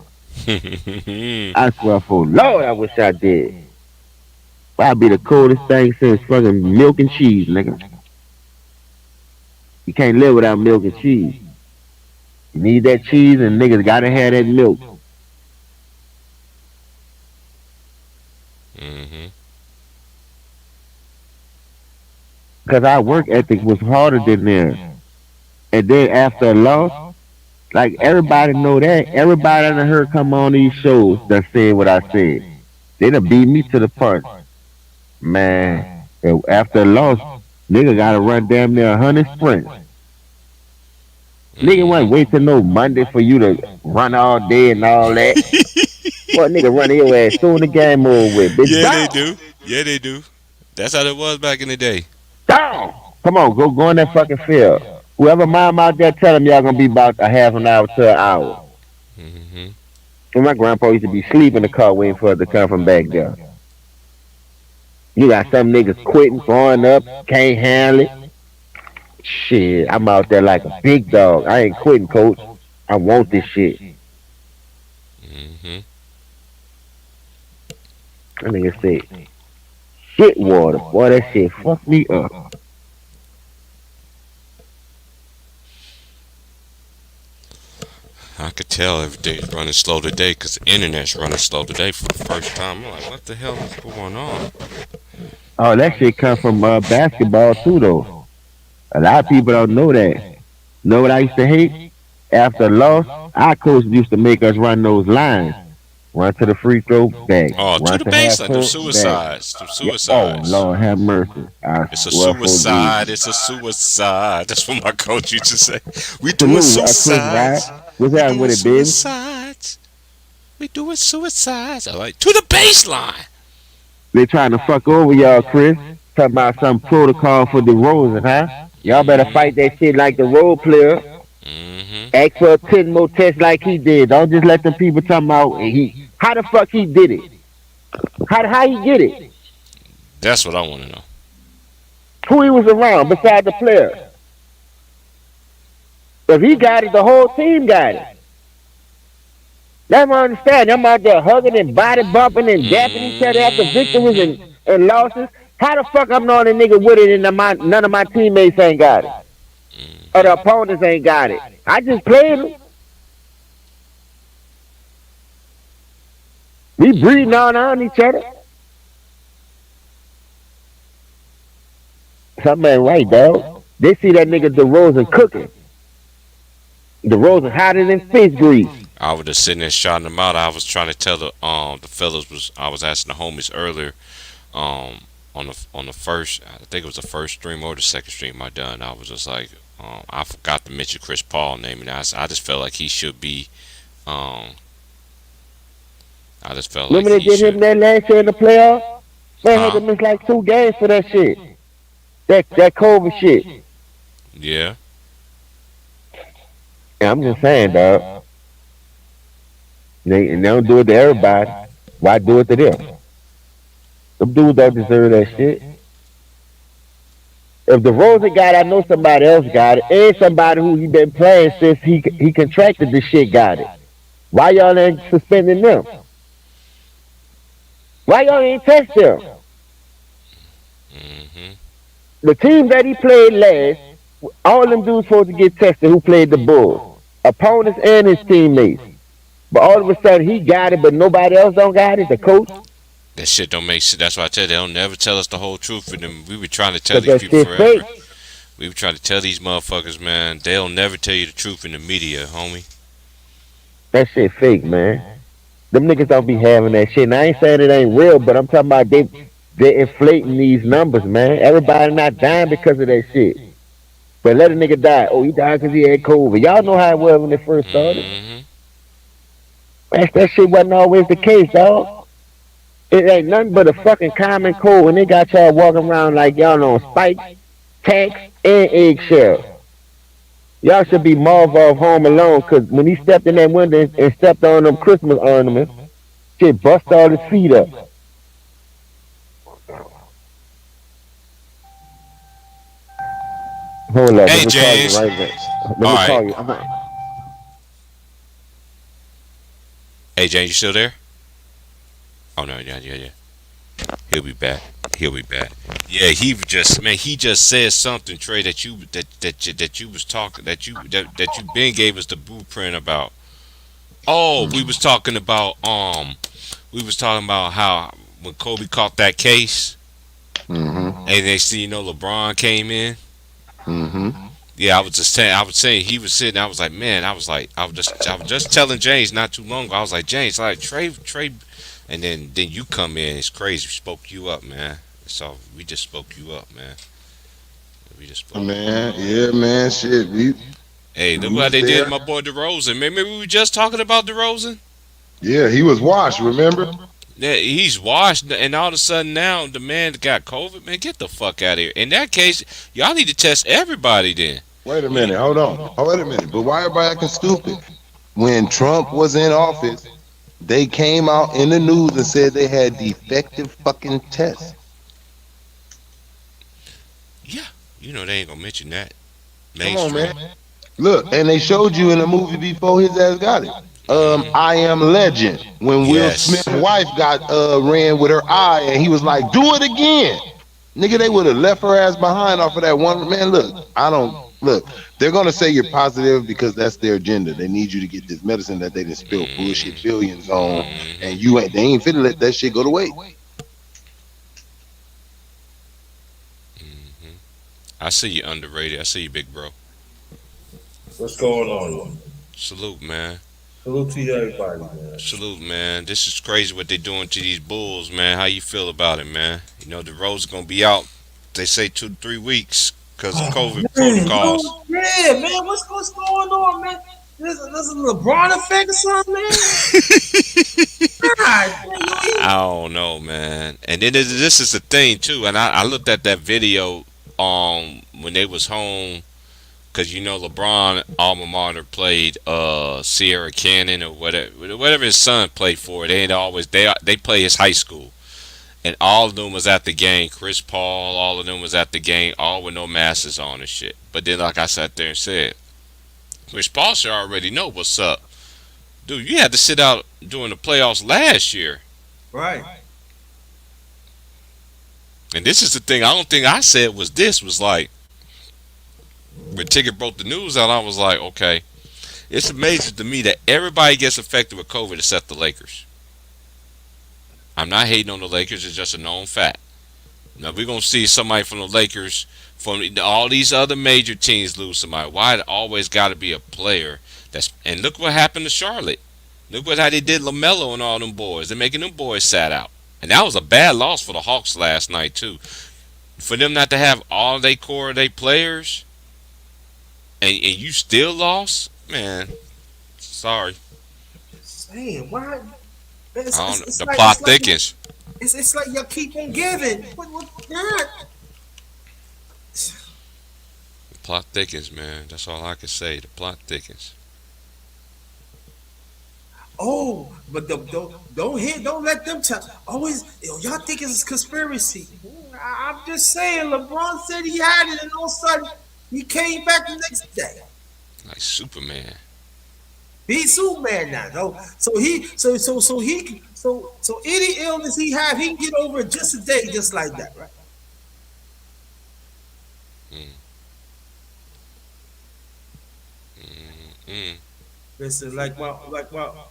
I swear for Lord, I wish I did. I'd be the coldest thing since fucking milk and cheese, nigga. You can't live without milk and cheese. You need that cheese and niggas gotta have that milk. Hmm. Cause our work ethic was harder than theirs. And then after a loss, like everybody know that. Everybody done heard come on these shows that said what I said. They done beat me to the punch. Man, after a loss, nigga gotta run damn near 100 sprints. Nigga Hmm. wasn't waiting no Monday for you to run all day and all that. What nigga running your ass soon the game over with, bitch? Yeah, they Down, do. Yeah, they do. That's how it was back in the day. down. Come on, go in that fucking field. Whoever mom out there, tell them y'all gonna be about a half an hour to an hour. Hmm. And my grandpa used to be sleeping in the car waiting for us to come from back there. You got some niggas quitting, throwing up, can't handle it. Shit, I'm out there like a big dog. I ain't quitting, coach. I want this shit. Hmm. That nigga said, shit water. Boy, that shit fucked me up. I could tell everything's running slow today because the internet's running slow today for the first time. I'm like, what the hell is going on? Oh, that shit come from basketball too, though. A lot of people don't know that. Know what I used to hate? After a loss, our coach used to make us run those lines. Run to the free throw, back. Oh, to Run the to half baseline, them court, back. suicides, them Yeah. Oh, suicides. Lord have mercy. I It's a swear for Jesus. suicide. It's a suicide. That's what my coach used to say. We doing Salute, Chris Ryan. suicides. What's We happening doing with it, baby? suicides. We doing suicides. I like to the baseline. They trying to fuck over y'all, Chris. Talking about some protocol for DeRozan, huh? Y'all better Hmm. fight that shit like the role player. Hmm. Ask for 10 more tests like he did. Don't just let them people talking about he. How the fuck he did it? How he get it? That's what I want to know. Who he was around besides the player? If he got it, the whole team got it. That's what I understand. I'm out there hugging and body bumping and dapping each other after victories Hmm. and losses. How the fuck I'm knowing a nigga with it and none of my teammates ain't got it? Or the opponents ain't got it? I just played them. We breathing on each other. Something ain't right, dog. They see that nigga DeRozan cooking. DeRozan hotter than fish grease. I was just sitting there shouting them out. I was trying to tell the fellas was I was asking the homies earlier on the first I think it was the first stream or the second stream I done. I was just like I forgot to mention Chris Paul name and I just felt like he should be um I just felt like Remember they he did him should. that last year in the playoffs? Man had Huh? to miss like 2 games for that shit. That COVID shit. Yeah. Yeah, I'm just saying, dog. They don't do it to everybody. Why do it to them? Them dudes don't deserve that shit. If the Rosa got it, I know somebody else got it. And somebody who he been playing since he contracted the shit got it. Why y'all ain't suspending them? Why y'all ain't test them? Hmm. The team that he played last, all them dudes supposed to get tested who played the Bulls. Opponents and his teammates. But all of a sudden he got it, but nobody else don't got it, the coach. That shit don't make sense. That's why I tell you they don't never tell us the whole truth. And them we were trying to tell Cause these that people shit forever. fake. We were trying to tell these motherfuckers, man. They'll never tell you the truth in the media, homie. That shit fake, man. Them niggas don't be having that shit. And I ain't saying it ain't real, but I'm talking about they inflating these numbers, man. Everybody not dying because of that shit. But let a nigga die. Oh, he died because he had COVID. Y'all know how it was when it first started. Hmm. Man, that shit wasn't always the case, dog. It ain't nothing but a fucking common cold when they got y'all walking around like y'all on spikes, tacks, and eggshells. Y'all should be Marvel Home Alone because when he stepped in that window and stepped on them Christmas ornaments, shit bust all his feet up. Hold up, let Hey me call you James. right now. Let All me right. call you. Hey James, you still there? Oh no, yeah. He'll be back. He'll be back. Yeah, he just said something, Trey, that you was talking that you been gave us the blueprint about. Oh, we was talking about how when Kobe caught that case Mm-hmm. and they see LeBron came in. Mm-hmm. Yeah, I was saying he was sitting. I was like, man, I was just telling James not too long ago. I was like, James, like Trey, and then you come in. It's crazy. We spoke you up, man. So we just spoke you up, man. We just spoke you up. Man, yeah, man, shit. Hey, He look what was they did to there. my boy DeRozan. Remember we were just talking about DeRozan? Yeah, he was washed. Remember? Yeah, he's washed, and all of a sudden now the man got COVID. Man, get the fuck out of here. In that case, y'all need to test everybody then. Wait a You know, minute. Hold on. Oh, wait a minute. But why everybody acting stupid? When Trump was in office, they came out in the news and said they had defective fucking tests. yeah, they ain't gonna mention that Come on, mainstream. man. Look, and they showed you in the movie before his ass got it. Hmm. I Am Legend. When Will Yes. Smith's wife got ran with her eye, and he was like, "Do it again, nigga." They would have left her ass behind off of that one. Man, look, I don't look. They're gonna say you're positive because that's their agenda. They need you to get this medicine that they didn't spill bullshit Hmm. billions on, and Hmm. you ain't. They ain't finna let that shit go to waste. Hmm. I see you underrated. I see you, big bro. What's going on, y'all? Salute, man. Salute to you, everybody, man. Salute, man. This is crazy what they doing to these Bulls, man. How you feel about it, man? The Rose gonna be out. They say 2 to 3 weeks because of Oh COVID man, protocols. yeah, man. What's going on, man? This is LeBron effect or something, man. God, man, I don't know, man. And then this is the thing too. And I looked at that video when they was home because LeBron alma mater played Sierra Canyon or whatever his son played for. They play his high school. And all of them was at the game. Chris Paul, all of them was at the game, all with no masks on and shit. But then, like I sat there and said, Chris Paul should already know what's up. Dude, you had to sit out during the playoffs last year. right. And this is the thing I don't think I said was like, when Ticket broke the news out, I was like, okay. It's amazing to me that everybody gets affected with COVID except the Lakers. I'm not hating on the Lakers, it's just a known fact. Now we're gonna see somebody from the Lakers, from all these other major teams lose somebody. Why it always got to be a player that's? And look what happened to Charlotte. Look how they did Lamelo and all them boys. They're making them boys sat out, and that was a bad loss for the Hawks last night too. For them not to have all they core of their players, and you still lost, man. Sorry, Saying why? I don't know. The plot thickens. It's like y'all keep on giving. What God? The plot thickens, man. That's all I can say. The plot thickens. Oh, but don't let them tell. Always, y'all think it's a conspiracy. I'm just saying. LeBron said he had it, and all of a sudden he came back the next day. Like Superman. He's Superman now, though. So any illness he have, he can get over it just a day, just like that, right? Mm, mm, Listen, like my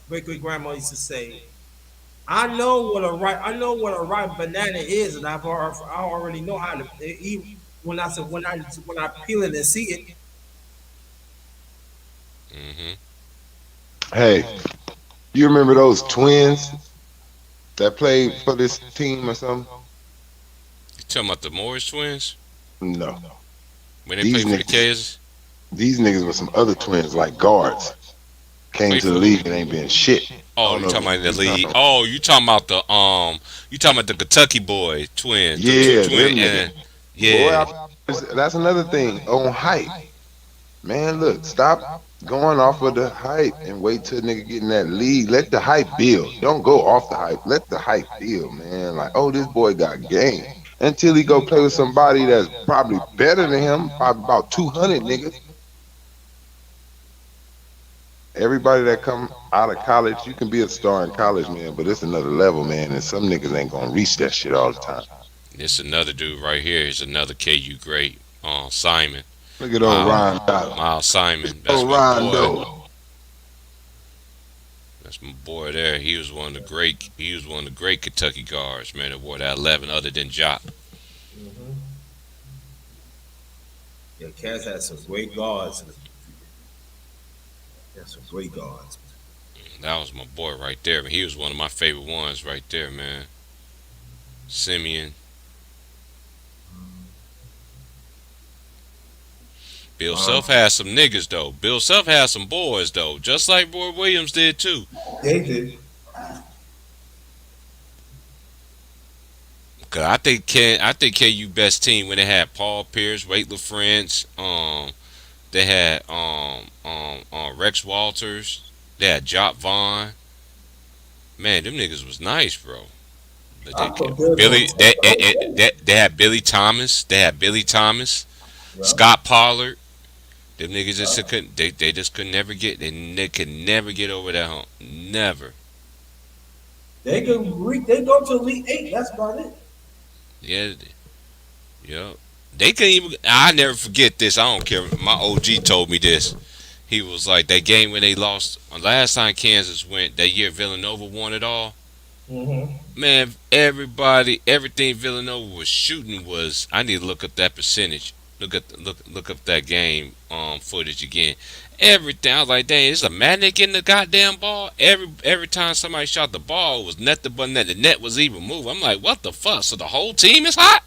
great great grandma used to say, I know what a ripe banana is, and I already know how to eat when I peel it and see it. mm-hmm. Hey, you remember those twins that played for this team or something? You talking about the Morris twins No, when they these played for the niggas, K's? these niggas were some other twins like guards. Came Play to the for who? league and ain't been shit. I Oh, don't you know talking about the if you league? know. Oh, you talking about the Kentucky boy twins, the two Yeah, twin, them niggas. and Boy, yeah. that's another thing on hype. Man, look, stop going off of the hype and wait till nigga get in that league. Let the hype build. Don't go off the hype. Let the hype build, man. Like, oh, this boy got game. Until he go play with somebody that's probably better than him, probably about 200 niggas. Everybody that come out of college, you can be a star in college, man, but it's another level, man, and some niggas ain't gonna reach that shit all the time. This another dude right here is another KU great, Simon, Look at old Miles, Rondo. Miles Simon. That's Old my boy. Rondo. That's my boy there. He was one of the great. He was one of the great Kentucky guards, man. That wore that 11, other than Jock. Mm-hmm. Yeah, Cats had some great guards. Had some great guards. That was my boy right there. He was one of my favorite ones right there, man. Simeon. Bill Self had some niggas though. Bill Self had some boys though, just like Roy Williams did too. They did. Cause I think KU best team when they had Paul Pierce, Wade LaFrance, they had Rex Walters, they had Jock Vaughn. Man, them niggas was nice, bro. But I they thought they Billy, was they had Billy Thomas, they had Billy Thomas, Yeah. Scott Pollard. Them niggas just couldn't. They just could never get. They could never get over that hump. Never. They they go to Elite Eight. That's about it. Yeah. Yeah. They couldn't even. I never forget this. I don't care. My OG told me this. He was like that game when they lost. Last time Kansas went that year, Villanova won it all. Man, everything Villanova was shooting was. I need to look up that percentage. Look up that game footage again. Everything I was like, dang, it's a madness getting the goddamn ball. Every time somebody shot the ball, it was net the button that the net was even moving. I'm like, what the fuck? So the whole team is hot.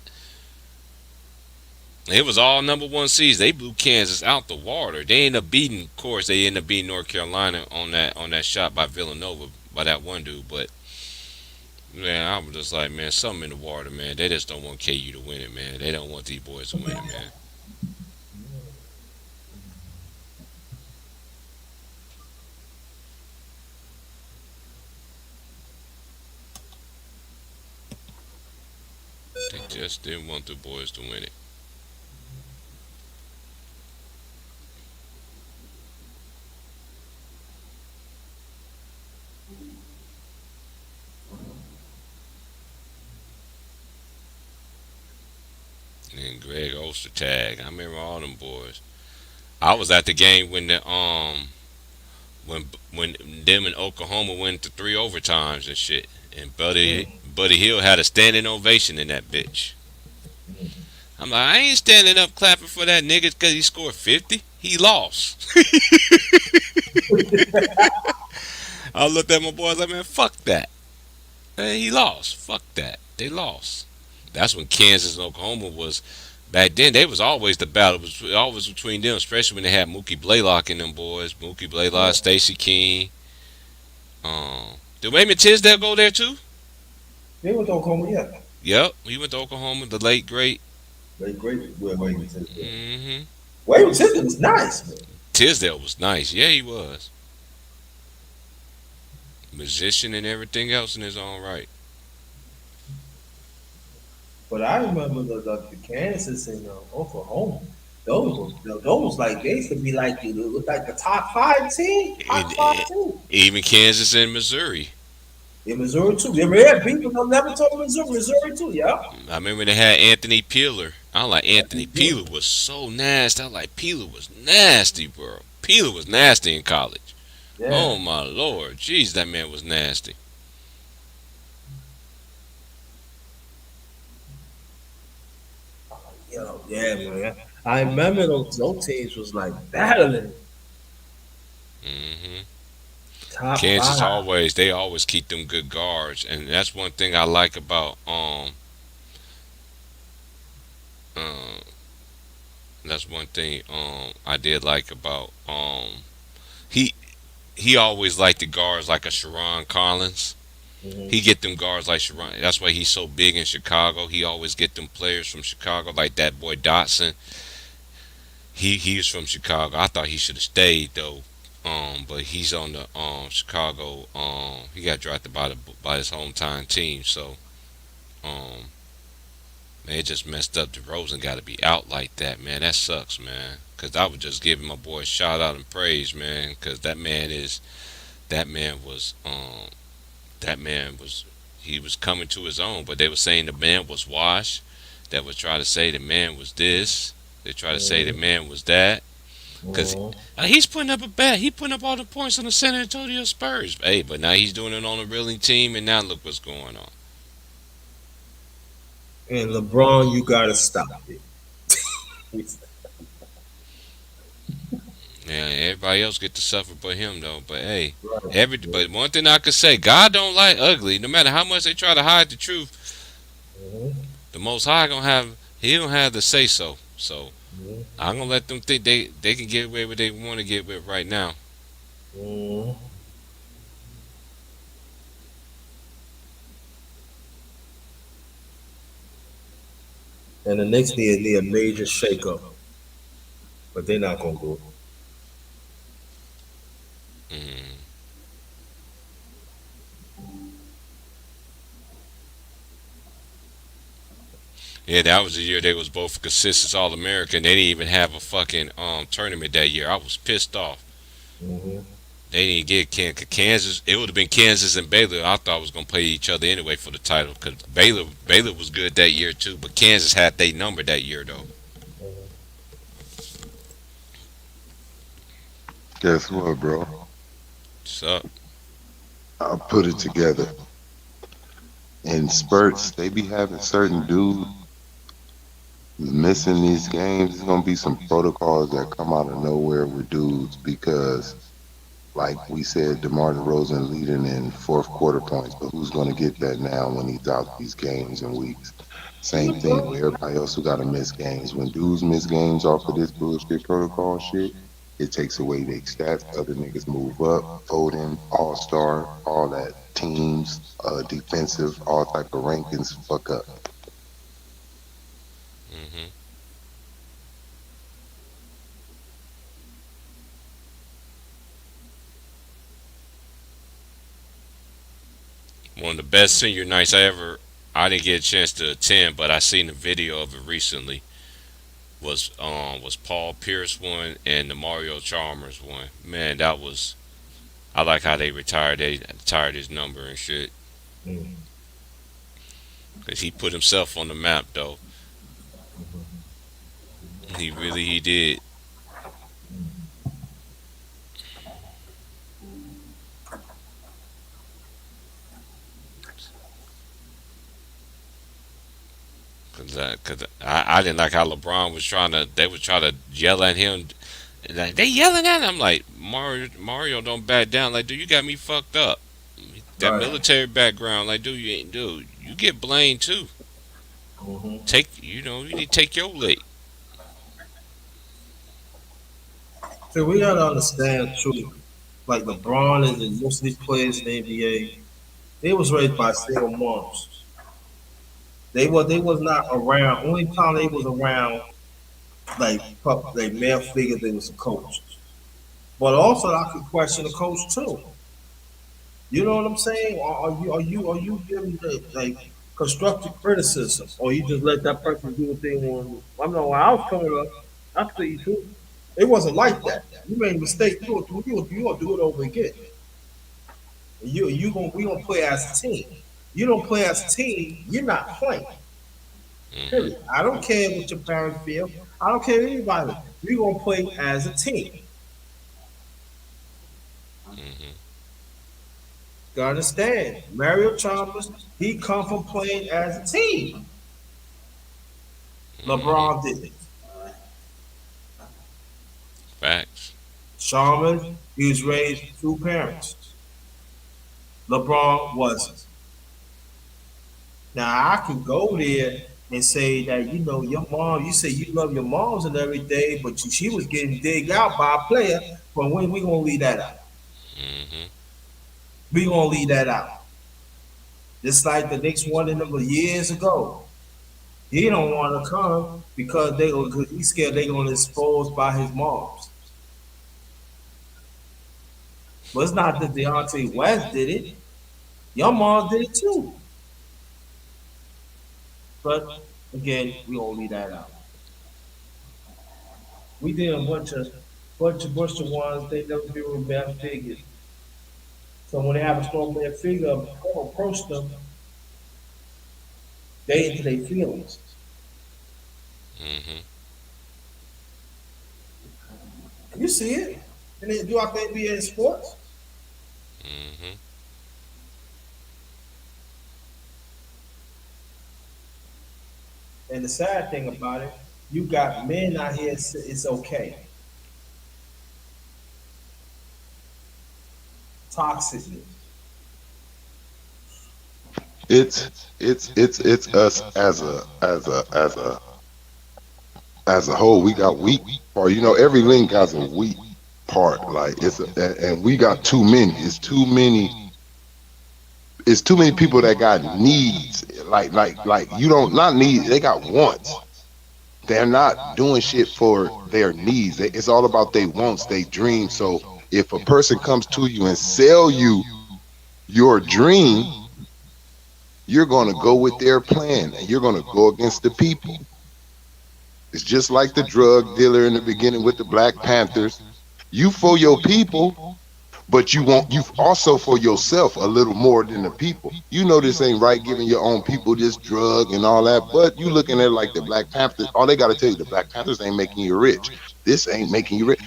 It was all number one seeds. They blew Kansas out the water. They ended up beating, of course, they ended up beating North Carolina on that shot by Villanova by that one dude. But man, I was just like, man, something in the water, man. They just don't want KU to win it, man. They don't want these boys to win it, man. They just didn't want the boys to win it. And Greg Ostertag, I remember all them boys. I was at the game when the when them and Oklahoma went to 3 overtimes and shit. And Buddy Hill had a standing ovation in that bitch. I'm like, I ain't standing up clapping for that nigga because he scored 50. He lost. I looked at my boys like, man, fuck that. Man, he lost. Fuck that. They lost. That's when Kansas and Oklahoma was. Back then, they was always the battle. It was always between them, especially when they had Mookie Blaylock in them boys. Mookie Blaylock, Stacey King. Did Raymond Tisdale go there too? They went to Oklahoma, yeah. Yep, he went to Oklahoma. The late great. Great Wayne Tisdale. Mm-hmm. Wayne Tisdale was nice, man. Tisdale was nice. Yeah, he was. Musician and everything else in his own right. But I remember the Kansas and Oklahoma. Those like they used to be like the top 5 team, top 5 team. Even Kansas and Missouri. In Missouri too. Yeah, people don't never talk Missouri too. Yeah. I remember they had Anthony Peeler. I was like, Anthony Peeler was so nasty. I was like, Peeler was nasty, bro. Peeler was nasty in college. Yeah. Oh my lord, jeez, that man was nasty. Yeah, man. I remember those teams was like battling Hmm top Kansas 5. they always keep them good guards, and that's one thing I like about uh, that's one thing I did like about he he always liked the guards like a Sharon Collins. He get them guards like Sharon. That's why he's so big in Chicago. He always get them players from Chicago, like that boy Dotson. He's from Chicago. I thought he should have stayed though. But he's on the Chicago. He got drafted by his hometown team. So um, man, it just messed up. DeRozan got to be out like that, man. That sucks, man. Cause I would just give my boy a shout out and praise, man. Cause that man was that man was he was coming to his own. But they were saying the man was washed. They would try to say the man was this. They try to say the man was that. Because he's putting up a bet. He putting up all the points on the San Antonio Spurs. Hey, but now he's doing it on a real team, and now look what's going on. And LeBron, you gotta stop it. Yeah, everybody else get to suffer but him though. But hey, but Right. one thing I could say, God don't like ugly. No matter how much they try to hide the truth, Mhm. the Most High he don't have the say so. So I'm gonna let them think they can get away what they want to get with right now. Mm-hmm. And the next thing is need a major shakeup, but they're not gonna do it. Mm. Yeah, that was the year they was both consistent All American. They didn't even have a fucking tournament that year. I was pissed off. Mm-hmm. They didn't get Kansas. It would have been Kansas and Baylor. I thought was gonna play each other anyway for the title because Baylor was good that year too. But Kansas had they number that year though. Guess what, bro? So I put it together in spurts. They be having certain dudes missing these games. There's gonna be some protocols that come out of nowhere with dudes because, like we said, DeMar DeRozan leading in fourth quarter points, but who's gonna get that now when he's out these games and weeks? Same thing with everybody else who gotta miss games. When dudes miss games off of this bullshit protocol shit, it takes away their stats. Other niggas move up, voting, all star, all that teams, defensive, all type of rankings fuck up. hmm one of the best senior nights I didn't get a chance to attend, but I seen the video of it recently. Was Paul Pierce one and the Mario Chalmers one. Man, that was I like how they retired. They retired his number and shit. Mm-hmm. Cause he put himself on the map though. He did. Cause I didn't like how LeBron was trying to. They would try to yell at him. Like they yelling at him. Like Mario don't back down. Like dude, you got me fucked up. That Right. military background. Like dude, you ain't dude. You get blamed too. Mm-hmm. You need to take your lick. So we gotta understand too. Like LeBron and most of these players in the NBA, they was raised by single moms. They was not around. Only time they was around like male figures, they was a coach. But also, I could question the coach too. You know what I'm saying? Or are you giving like constructive criticism, or you just let that person do what they want to do? I know when I was coming up, I tell you too, it wasn't like that. You made a mistake, you gonna do it over again. We gonna play as a team. You don't play as a team, you're not playing. hmm Period. I don't care what your parents feel. I don't care anybody. We gonna play as a team. hmm You understand? Mario Chalmers, he come from playing as a team. hmm LeBron didn't. Facts. Chalmers, he was raised with two parents. LeBron wasn't. Now I can go there and say that your mom. You say you love your moms and everything, but she was getting digged out by a player. But when we gonna leave that out? hmm We gonna leave that out. Just like the Knicks wanted him years ago. He don't want to come because cause he's scared they gonna expose by his moms. But it's not that Deontay West did it. Your mom did it too. But again, we gonna leave that out. We did a bunch of ones they never be with bad figures. So when they have a strong bad figure approach them, they into their feelings. hmm You see it. And they do out there be in sports. hmm And the sad thing about it, you got men out here. It's okay. Toxicity. It's us as a as a whole, we got weak part. You know, every link has a weak part. Like and we got too many. It's too many. It's too many people that got needs. Like you don't not need. They got wants. They're not doing shit for their needs. It's all about they wants, they dreams. So if a person comes to you and sell you your dream, you're going to go with their plan and you're going to go against the people. It's just like the drug dealer in the beginning with the Black Panthers. You for your people, but you also for yourself a little more than the people. You know this ain't right, giving your own people this drug and all that, but you looking at it like the Black Panthers. All they got to tell you, the Black Panthers ain't making you rich. This ain't making you rich.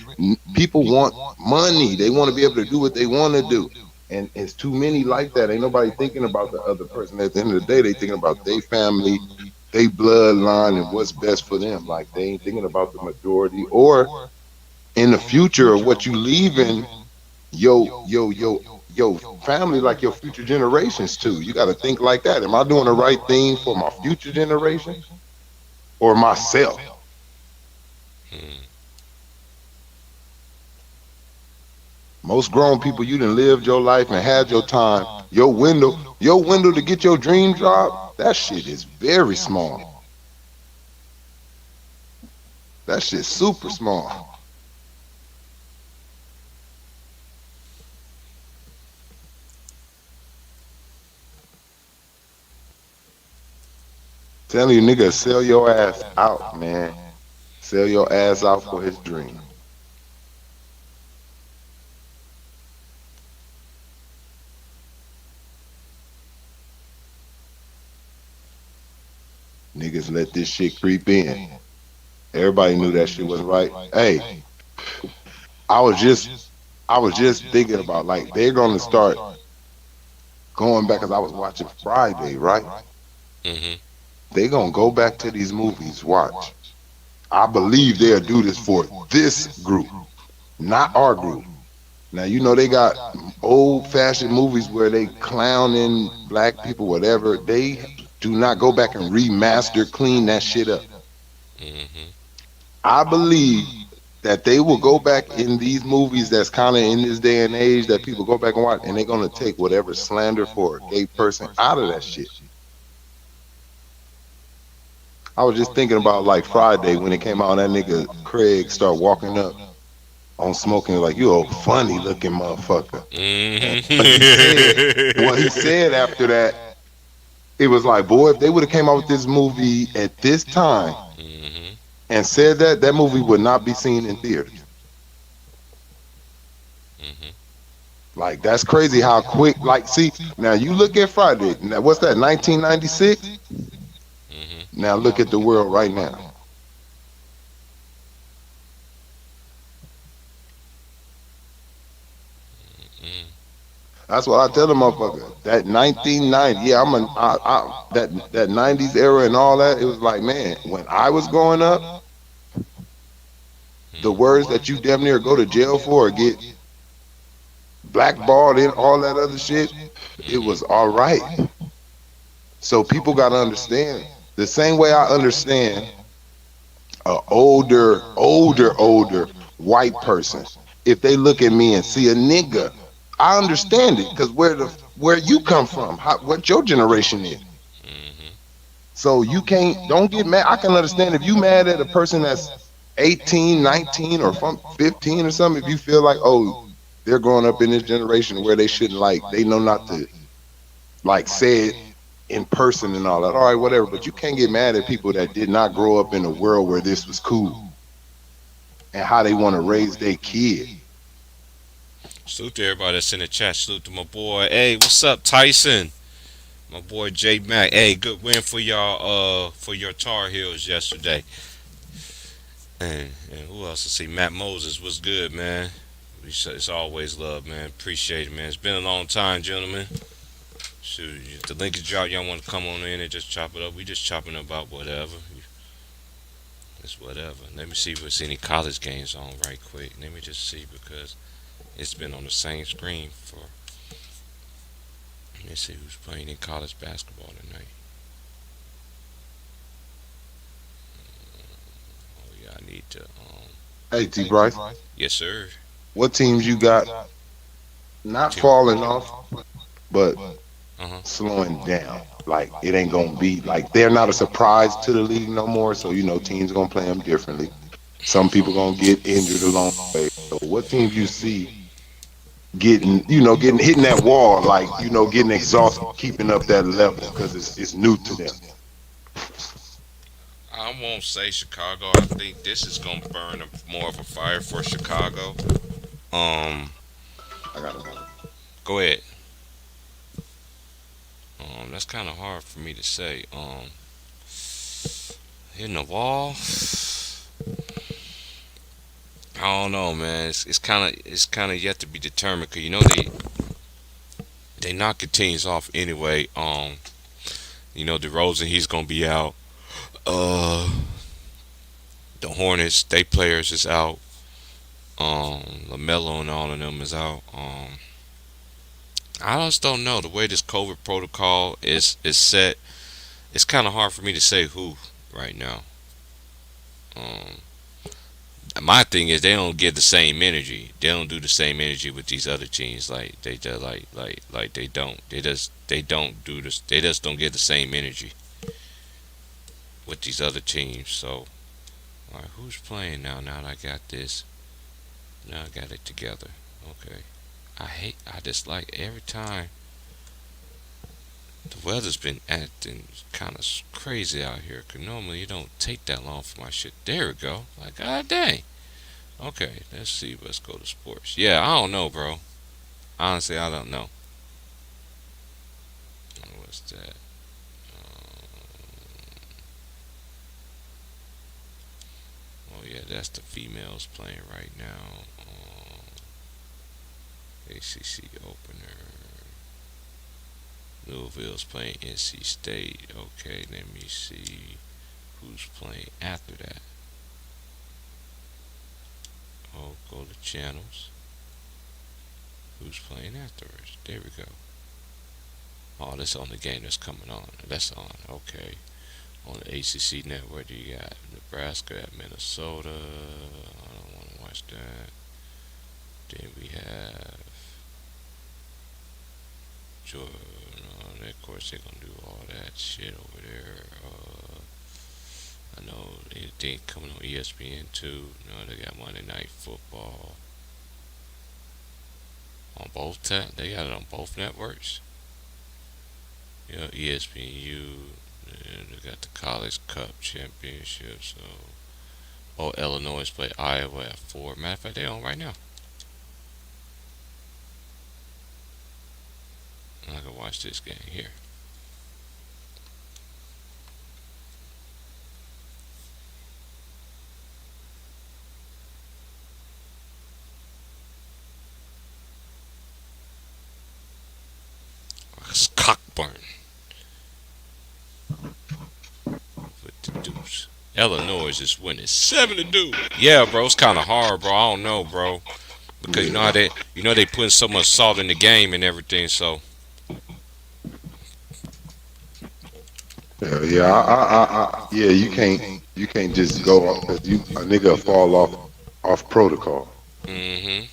People want money. They want to be able to do what they want to do. And it's too many like that. Ain't nobody thinking about the other person. At the end of the day, they thinking about their family, their bloodline, and what's best for them. Like they ain't thinking about the majority or in the future of what you leaving yo family, like your future generations too. You got to think like that. Am I doing the right thing for my future generation or myself? Mm. Most grown people, you done lived your life and had your time. Your window to get your dream job, that shit is very small. That shit's super small. Telling you, nigga, sell your ass out, man. Sell your ass out for his dream. Niggas let this shit creep in. Everybody knew that shit wasn't right. Hey, I was just I was just thinking about like they're gonna start going back because I was watching Friday, right? Mhm. They gonna go back to these movies. Watch. I believe they'll do this for this group, not our group. Now you know they got old fashioned movies where they clowning black people, whatever. They do not go back and remaster, clean that shit up. Mhm. I believe that they will go back in these movies that's kind of in this day and age that people go back and watch, and they're gonna take whatever slander for a gay person out of that shit. I was just thinking about like Friday when it came out, and that nigga Craig start walking up on smoking like you a funny looking motherfucker. And what he Mhm. said after that, it was like, boy, if they would have came out with this movie at this time Mhm. and said that, that movie would not be seen in theaters. Mhm. Like that's crazy how quick. Like, see, now you look at Friday. Now, what's that? 1996. Mhm. Now look at the world right now. Mhm. That's what I tell the motherfucker. That 1990, yeah, that 90s era and all that. It was like, man, when I was growing up, the words that you damn near go to jail for or get blackballed in all that other shit, it Mhm. was all right. So people got to understand the same way I understand a older white person. If they look at me and see a nigga, I understand it because where you come from, what your generation is. Mhm. So you don't get mad. I can understand if you mad at a person that's 18, 19, or from 15 or something. If you feel like, oh, they're growing up in this generation where they shouldn't like, they know not to like say it in person and all that. All right, whatever. But you can't get mad at people that did not grow up in a world where this was cool and how they want to raise their kid. Salute to everybody that's in the chat. Salute to my boy. Hey, what's up, Tyson? My boy J Mac. Hey, good win for y'all. For your Tar Heels yesterday. And who else? I see Matt Moses. What's good, man? It's always love, man. Appreciate it, man. It's been a long time, gentlemen. Shoot, the link is dropped. Y'all want to come on in and just chop it up? We just chopping about whatever. It's whatever. Let me see if there's any college games on right quick. Let me just see because it's been on the same screen for. Let me see who's playing in college basketball tonight. Oh need to. Hey, T. Bryce, Yes, sir. what teams you got not Team. falling off, but Uh huh. slowing down? Like it ain't gonna be like they're not a surprise to the league no more. So you know teams gonna play them differently. Some people gonna get injured along the way. So what teams you see getting, getting hitting that wall, like getting exhausted, keeping up that level because it's new to them. I won't say Chicago. I think this is gonna burn more of a fire for Chicago. Um, I got to Go ahead. That's kind of hard for me to say. Hitting the wall. I don't know, man. It's kind of yet to be determined. Cause you know they knocking teams off anyway. DeRozan, he's gonna be out. Uh, the Hornets, they players is out. Lamelo and all of them is out. I just don't know the way this COVID protocol is set. It's kind of hard for me to say who right now. Um, my thing is they don't get the same energy. They don't do the same energy with these other teams. Like they just like they don't. They don't do this. They just don't get the same energy with these other teams. So, all right, who's playing now? Now that I got this. Now I got it together. Okay. I dislike every time the weather's been acting kind of crazy out here. Cause normally it don't take that long for my shit. There we go. Like, god dang. Okay, let's see. Let's go to sports. Yeah, I don't know, bro. Honestly, I don't know. What's that? Oh yeah, that's the females playing right now. ACC opener. Louisville's playing NC State. Okay, let me see who's playing after that. Oh, go to channels. Who's playing afterwards? There we go. Oh, that's on the game that's coming on. That's on. Okay. On the ACC network, you got Nebraska at Minnesota. I don't want to watch that. Then we have Georgia. Of course, they're gonna do all that shit over there. I know anything coming on ESPN too. They got Monday Night Football on both. They got it on both networks. ESPNU. And they got the College Cup Championship. So, Illinois play Iowa at 4. Matter of fact, they on right now. I can watch this game here. It's Cockburn with the deuce. Illinois is winning 7-2. Yeah, bro, it's kind of hard, bro. I don't know, bro, because you know how they putting so much salt in the game and everything. So Yeah, yeah. You can't just go off because a nigga fall off protocol. mm-hmm.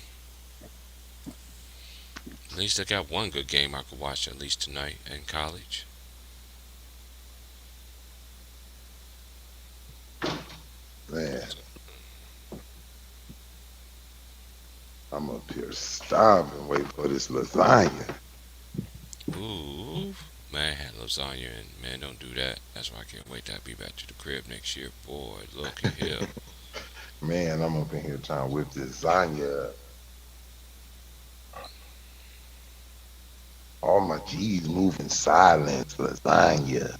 At least I got one good game I could watch at least tonight in college. Man, I'm up here starving, waiting for this lasagna. Ooh, man, I had lasagna and man, don't do that. That's why I can't wait to be back to the crib next year. Boy, look at here. Man, I'm up in here trying to whip this lasagna up. All my G's moving silence, lasagna.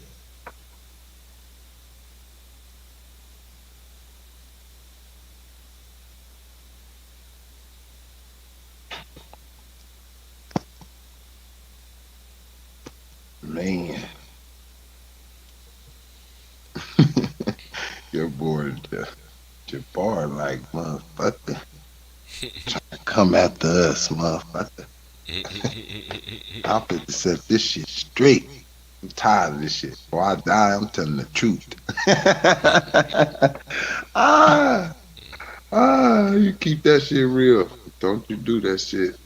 Man, your boy Jabbar like motherfucker trying to come after us, motherfucker. I'm finna set this shit straight. I'm tired of this shit. Before I die, I'm telling the truth. ah, you keep that shit real. Don't you do that shit.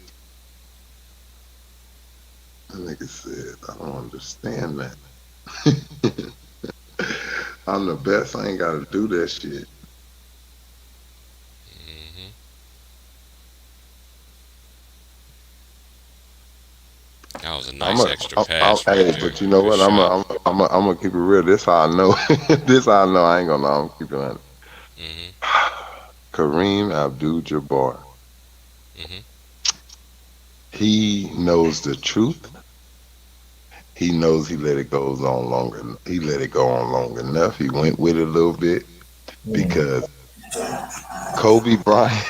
That nigga said, I don't understand that. I'm the best. I ain't gotta do that shit. Hmm. That was a nice extra pass right hey, there. but you know Good what? shot. I'm gonna keep it real. This how I know. This how I know. I ain't gonna lie. I'm keeping it honest. Hmm. Kareem Abdul-Jabbar. Hmm. He knows the truth. He knows he let it go on longer. He let it go on long enough. He went with it a little bit because Kobe Bryant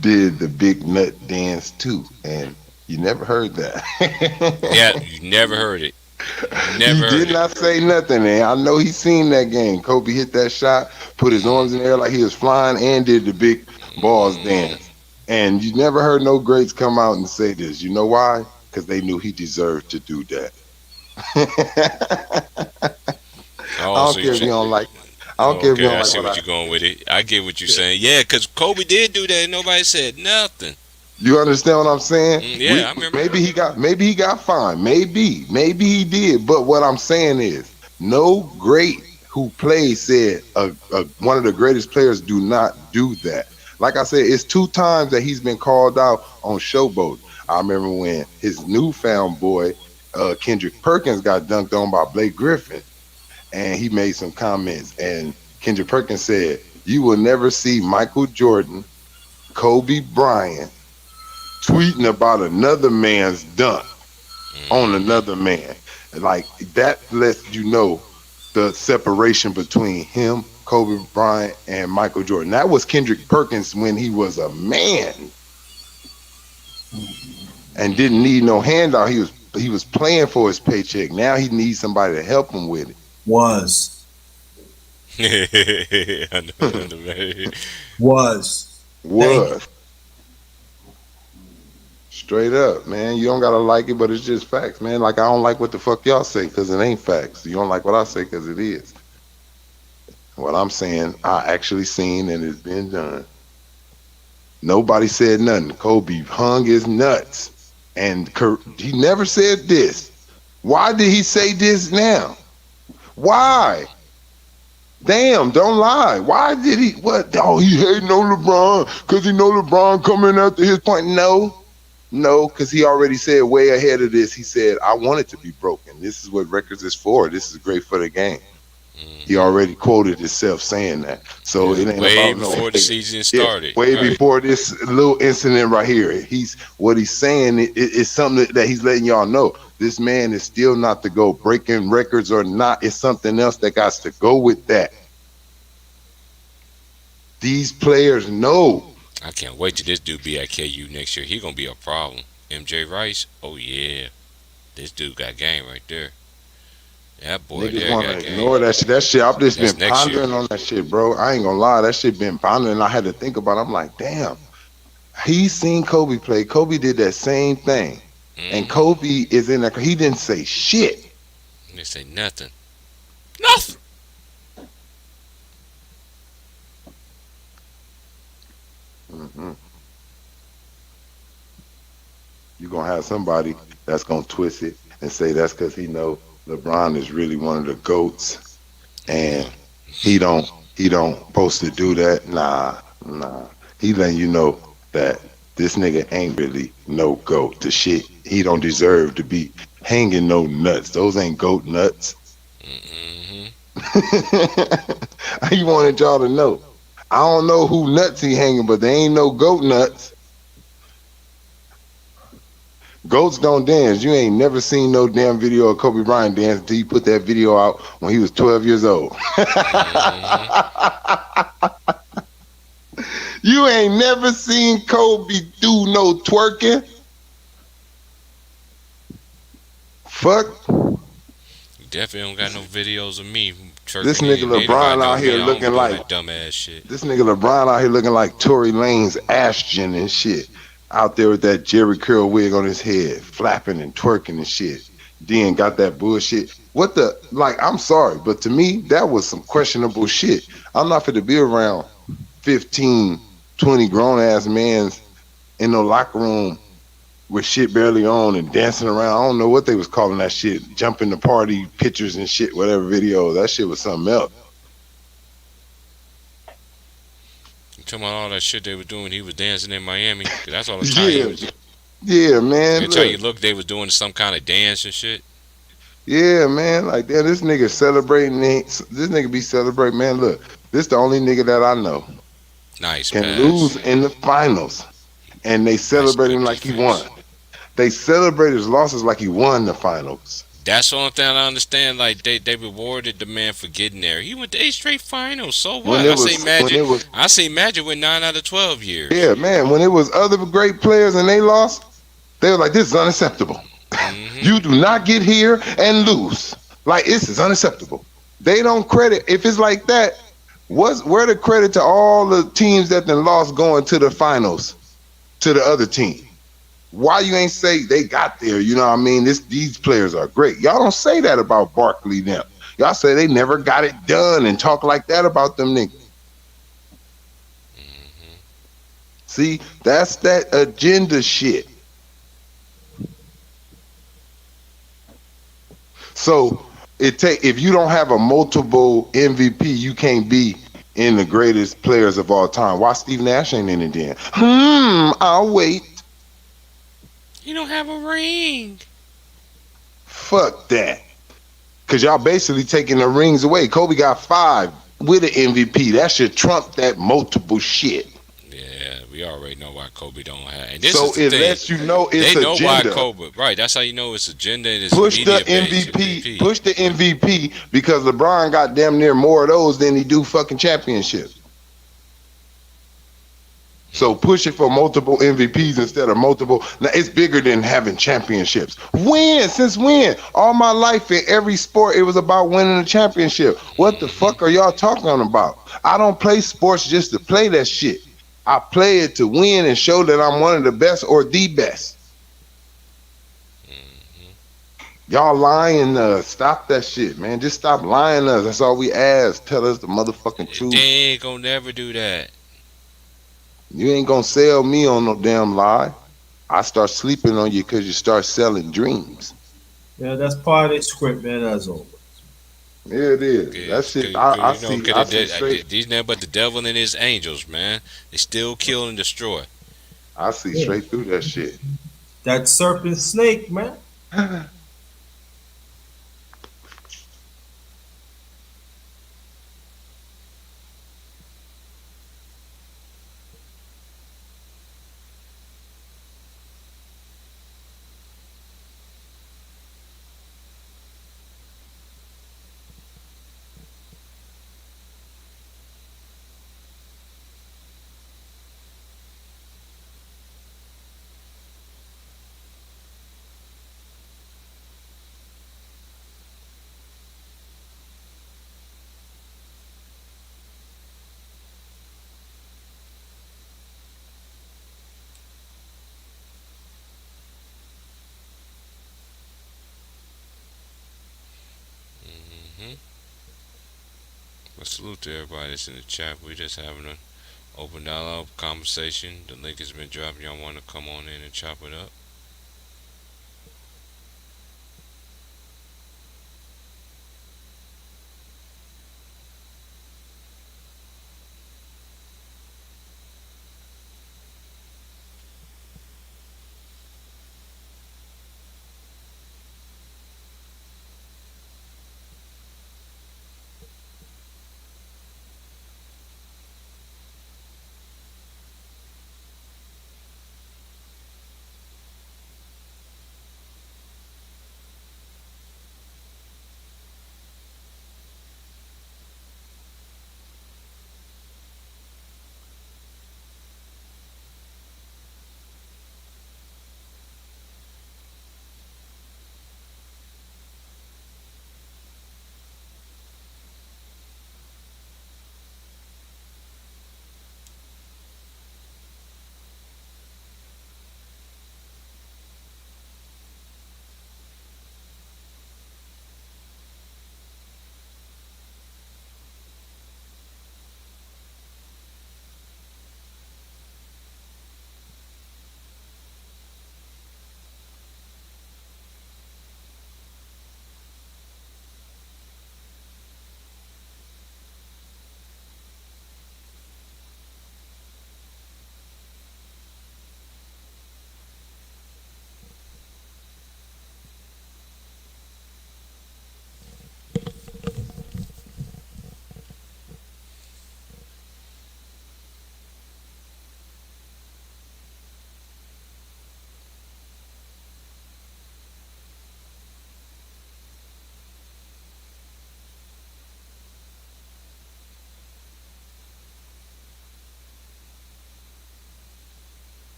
did the big nut dance too, and you never heard Yeah, that. you never heard it. He Never heard did it. not say nothing, and I know he seen that game. Kobe hit that shot, put his Hmm. arms in the air like he was flying, and did the big balls Hmm. dance. And you never heard no greats come out and say this. You know why? Because they knew he deserved to do that. I Oh, so don't you care if you say, don't like. I don't oh, care if you okay, don't I like see what what I you're going with said. it. I get what you're saying. Yeah, because Kobe did do that and nobody said nothing. You understand what I'm saying? Yeah, I remember. Maybe he got fined. Maybe he did. But what I'm saying is, no great who plays said one of the greatest players do not do that. Like I said, it's 2 times that he's been called out on Showboat. I remember when his newfound boy Kendrick Perkins got dunked on by Blake Griffin, and he made some comments, and Kendrick Perkins said, "You will never see Michael Jordan, Kobe Bryant." Tweeting about another man's dunk on Hmm. another man. Like that lets you know the separation between him, Kobe Bryant, and Michael Jordan. That was Kendrick Perkins when he was a man and didn't Hmm. need no handout. He was playing for his paycheck. Now he needs somebody to help him with Was. I know, I it. know, man. Was. Thank you. Was straight up, man. You don't gotta like it, but it's just facts, man. Like I don't like what the fuck y'all say because it ain't facts. You don't like what I say because it is. What I'm saying, I actually seen and it's been done. Nobody said nothing. Kobe hung his nuts, and he never said this. Why did he say this now? Why? Damn, don't lie. Why did he? What? Oh, he hating on LeBron because he know LeBron coming after his point. No, because he already said way ahead of this. He said, "I want it to be broken. This is what records is for. This is great for the game." He Hmm. already quoted himself saying that. So Yeah, it ain't way about no before the season yeah, started. way Right. before this little incident right here. He's saying is something that he's letting y'all know. This man is still not to go breaking records or not. It's something else that got to go with that. These players know. I can't wait till this dude be at KU next year. He gonna be a problem. MJ Rice. Oh yeah, this dude got game right there. That boy Niggas there want got to game. ignore that shit. That shit, I've just That's been next year. pondering on that shit, bro. I ain't gonna lie. That shit been pondering. I had to think about it. I'm like, damn. He seen Kobe play. Kobe did that same thing. And Hmm. Kobe is in there. He didn't say shit. They say nothing. Nothing. Hmm. You're gonna have somebody that's gonna twist it and say that's because he know LeBron is really one of the goats and Yeah. he don't he don't supposed to do that. Nah. He letting you know that this nigga ain't really no goat. The shit he don't deserve to be hanging no nuts. Those ain't goat nuts. Hmm. He wanted y'all to know. I don't know who nuts he hanging, but they ain't no goat nuts. Goats don't dance. You ain't never seen no damn video of Kobe Bryant dance until you put that video out when he was 12 years old. Hmm. You ain't never seen Kobe do no twerking. Fuck. You definitely don't got no videos of me This twerking. nigga And anybody LeBron know out me, here I don't be looking doing like that dumbass shit. this nigga LeBron out here looking like Tory Lane's Ashton and shit. out there with that Jerry curl wig on his head, flapping and twerking and shit. Then got that bullshit. What the like? I'm sorry, but to me, that was some questionable shit. I'm not fit to be around 15, 20 grown ass mans in the locker room with shit barely on and dancing around. I don't know what they was calling that shit. Jumping the party pictures and shit, whatever video. That shit was something else. You talking about all that shit they was doing when he was dancing in Miami? 'Cause that's all the time he Yeah, was. yeah, man. Every time Look, you look, they was doing some kind of dance and shit. yeah, man. Like, damn, this nigga celebrating. This nigga be celebrating, man. Look, this the only nigga that I know Nice can pass. lose in the finals, and they Nice celebrate good him like he won. defense. They celebrate his losses like he won the finals. That's the only thing I understand. Like they rewarded the man for getting there. He went to 8 straight finals. So When what? it was, when it was, I see Magic with 9 out of 12 years. yeah, man. When it was other great players and they lost, they were like, "This is unacceptable. Hmm. You do not get here and lose. Like this is unacceptable." They don't credit if it's like that. Where the credit to all the teams that then lost going to the finals to the other team? Why you ain't say they got there? You know what I mean? These players are great. Y'all don't say that about Barkley now. Y'all say they never got it done and talk like that about them niggas. See, that's that agenda shit. So if you don't have a multiple MVP, you can't be in the greatest players of all time. Why Steve Nash ain't in it then? I'll wait. You don't have a ring. Fuck that. Cause y'all basically taking the rings away. Kobe got 5 with an MVP. That should trump that multiple shit. Yeah, we already know why Kobe don't have. And this So is the it thing. lets you know it's They know why agenda. Kobe. Right. That's how you know it's agenda and it's Push the media based MVP. Push the MVP because LeBron got damn near more of those than he do fucking championships. So push it for multiple MVPs instead of multiple. Now it's bigger than having championships. When? Since when? All my life in every sport, it was about winning a championship. What the fuck are y'all talking about? I don't play sports just to play that shit. I play it to win and show that I'm one of the best or the best. Y'all lying us. Stop that shit, man. Just stop lying us. That's all we ask. Tell us the motherfucking truth. They ain't gonna never do that. You ain't gonna sell me on no damn lie. I start sleeping on you because you start selling dreams. Yeah, that's part of the script, man. That's all. Yeah, it is. Cause, That shit. cause, I you know, see. cause I see straight. these nothing but the devil and his angels, man. They still kill and destroy. I see Yeah. straight through that shit. That serpent snake, man. Hmm. But salute to everybody that's in the chat. We just having an open dialogue conversation. The link has been dropped. Y'all want to come on in and chop it up?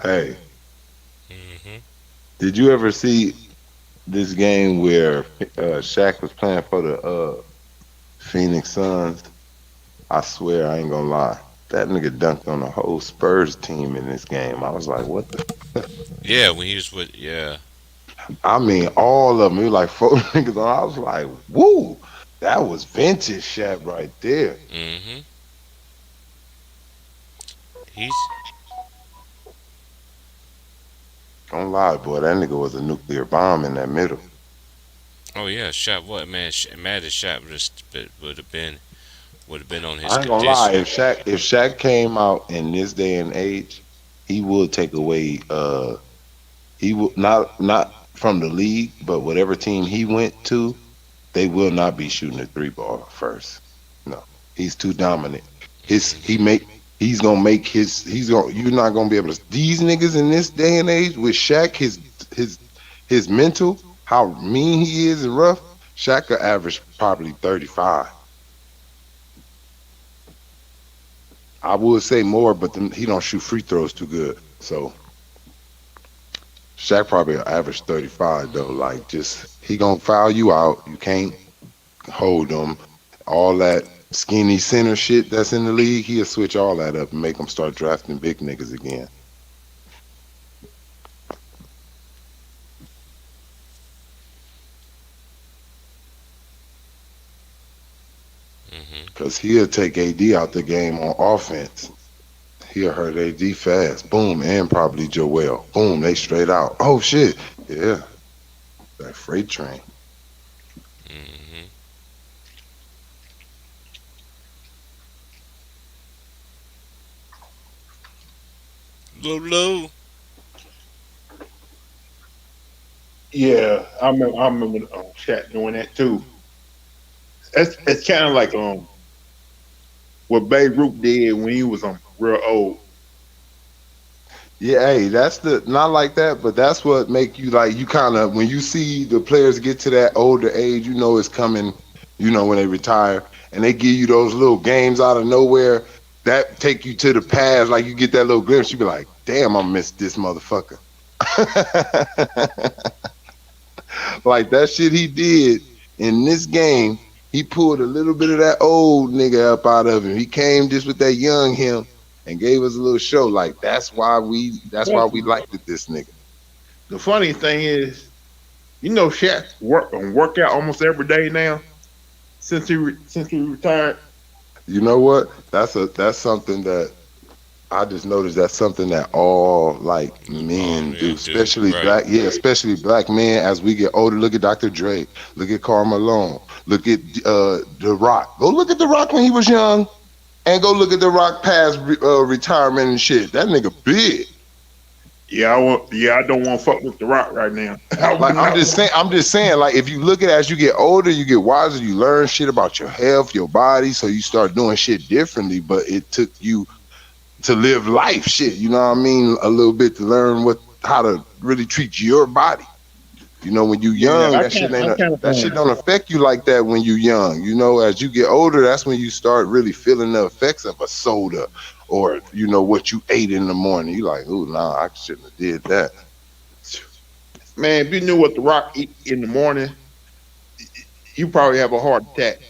Hey, Hmm. did you ever see this game where Shaq was playing for the Phoenix Suns? I swear I ain't gonna lie. That nigga dunked on the whole Spurs team in this game. I was like, what the? Yeah, when he was with yeah. I mean, all of them. It was like four niggas on. I was like, woo, that was vintage Shaq right there. Hmm. He's Don't lie, boy. That nigga was a nuclear bomb in that middle. oh yeah, shot what man? Mad shot would have been on his I ain't gonna lie. condition. If Shaq came out in this day and age, he would take away. He will not from the league, but whatever team he went to, they will not be shooting the three ball first. No, he's too dominant. His he Hmm. make he's gonna make his he's gonna you're not gonna be able to these niggas in this day and age with Shaq his his mental how mean he is and rough. Shaq could average probably 35. I would say more, but he don't shoot free throws too good. So Shaq probably average 35 though. Like just he gonna foul you out. You can't hold him. All that skinny center shit that's in the league, he'll switch all that up and make them start drafting big niggas again. Hmm. Cause he'll take AD out the game on offense. He'll hurt AD fast. Boom, and probably Joel. Boom, they straight out. Oh shit. Yeah, that freight train. Hmm. Lulu. Yeah, I remember Shaq doing that too. It's kind of like what Babe Ruth did when he was real old. Yeah, hey, that's the not like that, but that's what make you like you kind of when you see the players get to that older age, you know it's coming. You know when they retire and they give you those little games out of nowhere that take you to the past. Like you get that little glimpse, you be like, "Damn, I missed this motherfucker." Like that shit he did in this game, he pulled a little bit of that old nigga up out of him. He came just with that young him and gave us a little show. Like But that's why we liked it, this nigga. the funny thing is, Shaq work out almost every day now since he retired. You know what? That's something that I just noticed. That's something that all like All men do, men do especially right. black. Yeah, especially black men. As we get older, look at Dr. Dre. Look at Karl Malone. Look at The Rock. Go look at The Rock when he was young, and go look at The Rock past retirement and shit. That nigga big. I don't want to fuck with the Rock right now. I would Like not. I'm just saying, like if you look at it as you get older, you get wiser, you learn shit about your health, your body, so you start doing shit differently. But it took you to live life shit, you know what I mean? A little bit to learn what how to really treat your body. You know, when you Yeah, young, I kind of that shit don't affect you like that when you young. You know, as you get older, that's when you start really feeling the effects of a soda or what you ate in the morning. You like, oh nah, I shouldn't have did that. man. If you knew what the Rock eat in the morning, you probably have a heart attack.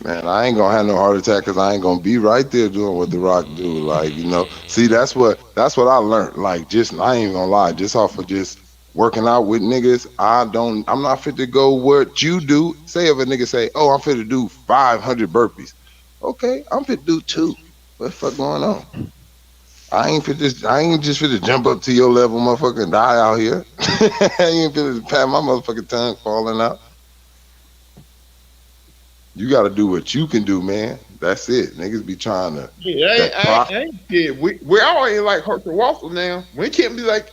Man, I ain't gonna have no heart attack because I ain't gonna be right there doing what The Rock do. Like, see, Hmm. that's what I learned. Like, just I ain't gonna lie, just off of just working out with niggas, I'm not fit to go what you do. Say if a nigga say, oh, I'm fit to do 500 burpees. Okay, I'm fit to do two. What the fuck going on? I ain't just fit to jump up to your level, motherfucker, and die out here. I ain't fit to pat my motherfucking tongue falling out. You got to do what you can do, man. That's it. Niggas be trying to Yeah, that prop. I ain't kid. We all ain't like Herschel Walker now. We can't be like,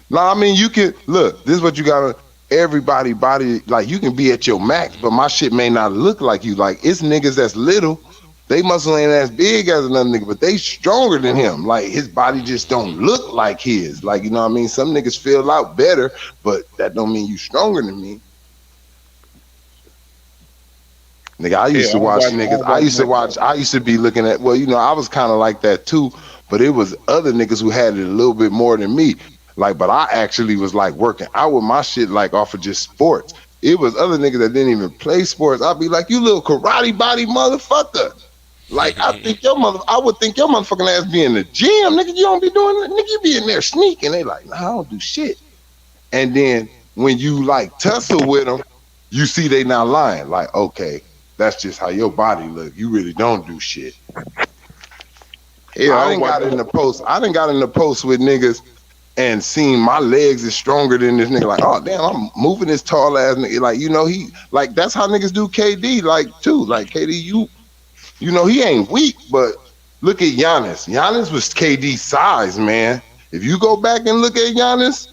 No, I mean you can look. This is what you gotta. Everybody body like you can be at your max, but my shit may not look like you. Like it's niggas that's little. They muscle ain't as big as another nigga, but they stronger than him. Like his body just don't Hmm. look like his. Like you know what I mean. Some niggas feel out better, but that don't mean you stronger than me. Nigga, I used to watch I niggas. don't watch Mike. I used to be looking at. Well, I was kind of like that too. but it was other niggas who had it a little bit more than me. Like, but I actually was like working out with my shit like off of just sports. It was other niggas that didn't even play sports. I'd be like, you little karate body motherfucker. Like, I would think your motherfucking ass be in the gym, nigga. You don't be doing it, nigga. You be in there sneaking. They like, nah, I don't do shit. And then when you like tussle with them, you see they not lying. Like, okay, that's just how your body look. You really don't do shit. Yeah, I done got in the post. I done got in the post with niggas and seen my legs is stronger than this nigga. Like, oh damn, I'm moving this tall ass nigga. Like, you know, he like that's how niggas do KD. Like too. Like KD, you know, he ain't weak, but look at Giannis. Giannis was KD size, man. If you go back and look at Giannis,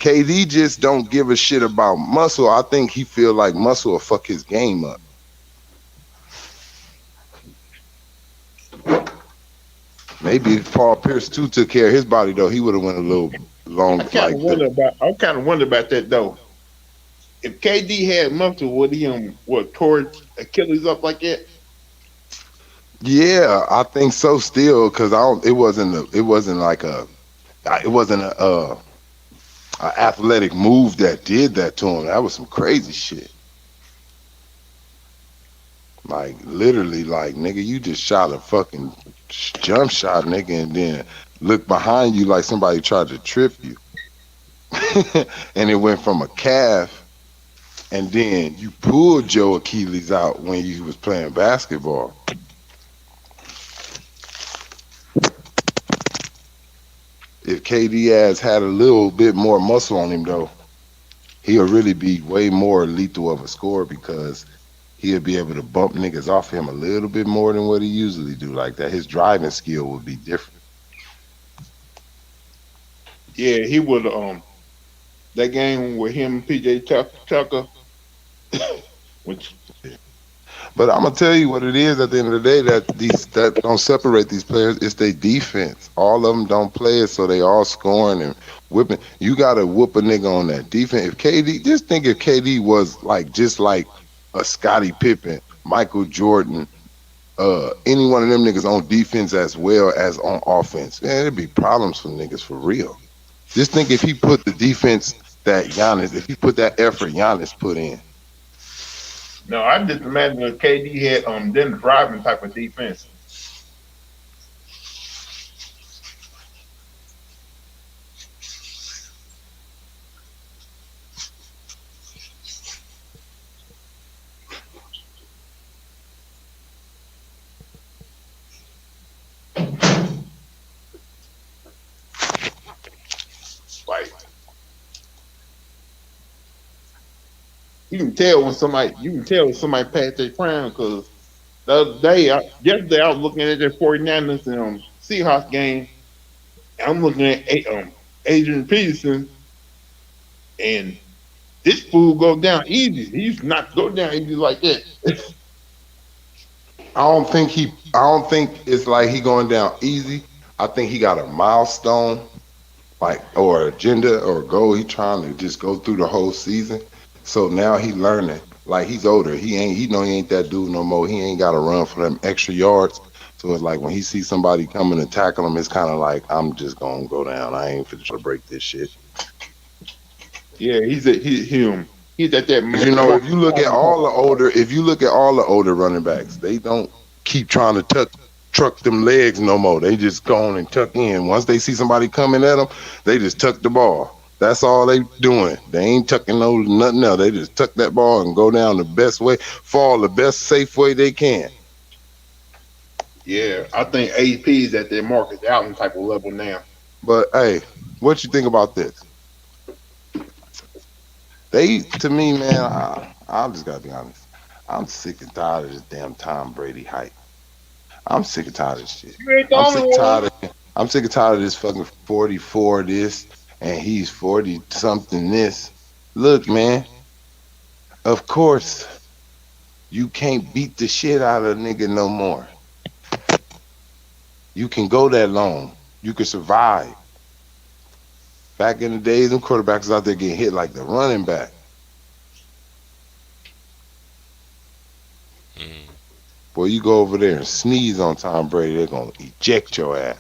KD just don't give a shit about muscle. I think he feel like muscle will fuck his game up. Maybe if Paul Pierce too took care of his body though, he would have went a little long. I kind of wonder about that though. If KD had muscle, would he tore his Achilles up like that? Yeah, I think so still, because it wasn't a athletic move that did that to him. That was some crazy shit. Like literally, like nigga, you just shot a fucking jump shot, nigga, and then look behind you like somebody tried to trip you, and it went from a calf, and then you pulled your Achilles out when you was playing basketball. If KD ass had a little bit more muscle on him though, he'll really be way more lethal of a scorer because he'll be able to bump niggas off him a little bit more than what he usually do. Like that, his driving skill would be different. Yeah, he would. That game with him and PJ Tucker, which. But I'm gonna tell you what it is at the end of the day, that don't separate these players. It's their defense. All of them don't play it, so they all scoring and whipping. You gotta whoop a nigga on that defense. If KD, just think if KD was like just like a Scottie Pippen, Michael Jordan, any one of them niggas on defense as well as on offense, man, it'd be problems for niggas for real. Just think if he put the defense that Giannis, if he put that effort Giannis put in. No, I just imagine if KD had then driving type of defense. Like you can tell when somebody passed their prime because the other day, yesterday I was looking at the 49ers and Seahawks game. I'm looking at Adrian Peterson, and this fool go down easy. He used to not go down easy like that. I don't think it's like he going down easy. I think he got a milestone, like or agenda or goal. He trying to just go through the whole season. So now he learning. Like he's older. He know he ain't that dude no more. He ain't gotta run for them extra yards. So it's like when he sees somebody coming to tackle him, it's kind of like I'm just gonna go down. I ain't finna try to break this shit. Yeah, he's at that. You know, if you look at all the older running backs, they don't keep trying to truck them legs no more. They just go on and tuck in. Once they see somebody coming at them, they just tuck the ball. That's all they doing. They ain't tucking nothing else. They just tuck that ball and go down the best way, fall the best safe way they can. Yeah, I think AP is at their Marcus Allen type of level now. But hey, what you think about this? To me, man, I just gotta be honest. I'm sick and tired of this damn Tom Brady hype. I'm sick and tired of this shit. You ain't the only one. I'm sick and tired of this fucking 44 this and he's 40 something this. Look, man, of course you can't beat the shit out of a nigga no more. You can go that long. You can survive. Back in the days, them quarterbacks was out there getting hit like the running back. Boy, you go over there and sneeze on Tom Brady, they're gonna eject your ass.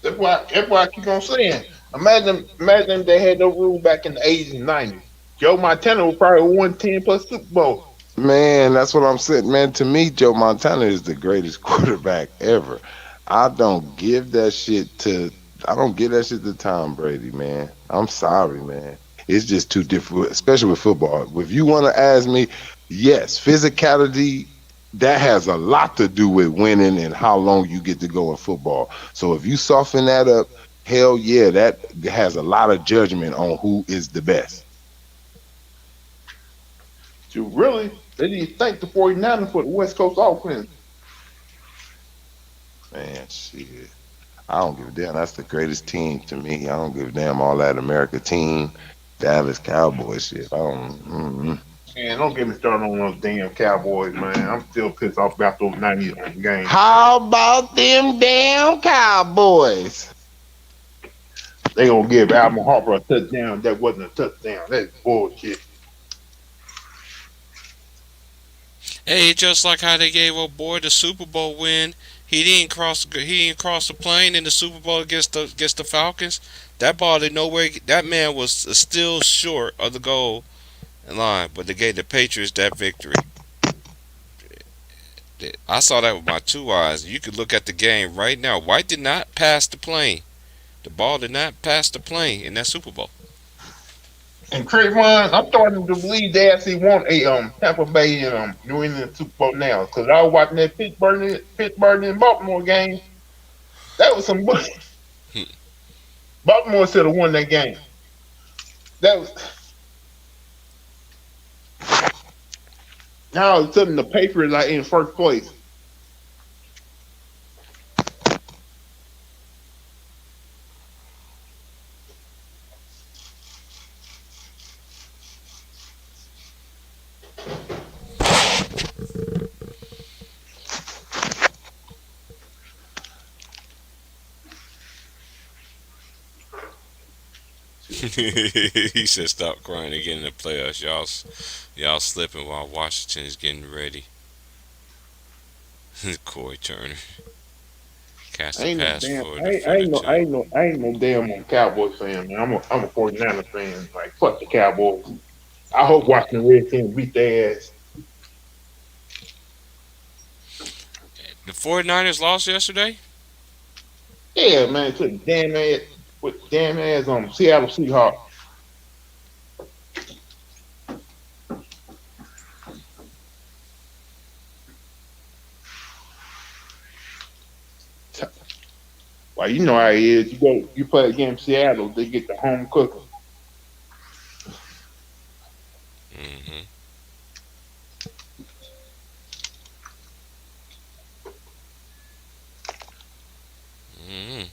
That's why I keep on saying. Imagine if they had no rule back in the 80s and 90s. Joe Montana would probably won 10 plus Super Bowl. Man, that's what I'm saying. Man, to me, Joe Montana is the greatest quarterback ever. I don't give that shit to I don't give that shit to Tom Brady, man. I'm sorry, man. It's just too difficult, especially with football. If you want to ask me, yes, physicality that has a lot to do with winning and how long you get to go in football. So if you soften that up, hell yeah, that has a lot of judgment on who is the best. So really, they need to thank the 49ers for the West Coast offense. Man, shit. I don't give a damn. That's the greatest team to me. I don't give a damn all that America team, Dallas Cowboys shit. I don't. Man, don't get me started on those damn Cowboys, man. I'm still pissed off about those 90s games. How about them damn Cowboys? They gonna give Alvin Harper a touchdown that wasn't a touchdown. That's bullshit. Hey, just like how they gave old boy the Super Bowl win. He didn't cross the plane in the Super Bowl against the Falcons. That ball did nowhere. That man was still short of the goal line, but they gave the Patriots that victory. I saw that with my two eyes. You could look at the game right now. White did not pass the plane. The ball did not pass the plane in that Super Bowl. And Trayvon, I'm starting to believe they actually want a Tampa Bay and New England Super Bowl now. Because I was watching that Pittsburgh and Baltimore game. That was some bullshit. Baltimore should have won that game. That was now all of a sudden the Patriots are in first place. He said, "Stop crying and get in the playoffs. Y'all slipping while Washington is getting ready." Corey Turner cast I a ain't no pass damn. for I the ain't, for I the ain't no. I two. ain't no. I ain't no damn Cowboys fan, man. I'm a 49ers fan. Like fuck the Cowboys. I hope Washington Redskins beat their ass. The 49ers lost yesterday. Yeah, man. Put the damn ass with damn ass on Seattle Seahawks. Like you know how it is. You play against Seattle, they get the home cooking. Hmm. Hmm.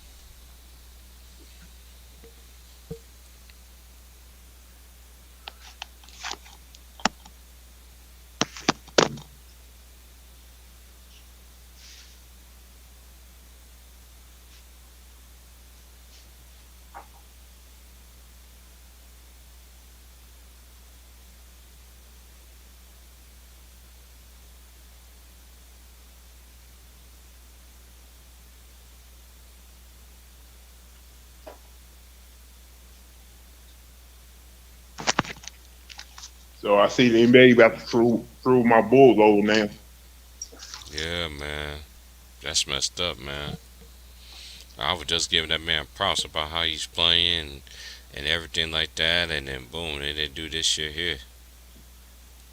So I see the NBA about to throw my Bulls over now. Yeah, man, that's messed up, man. I was just giving that man props about how he's playing and everything like that, and then boom, they do this shit here.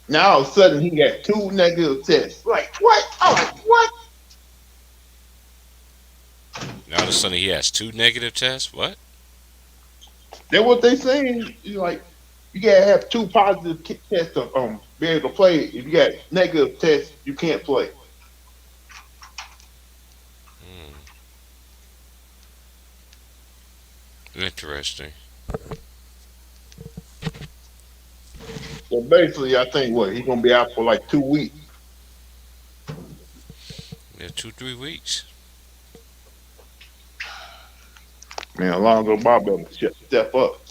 Now all of a sudden he got two negative tests. Like what? I'm like what? Now all of a sudden he has two negative tests. What? That's what they saying. You like you gotta have two positive tests to be able to play. If you got negative tests, you can't play. Hmm. Interesting. So basically, I think what he's gonna be out for like 2 weeks. Yeah, 2 3 weeks. Man, Alonzo Ball better step up.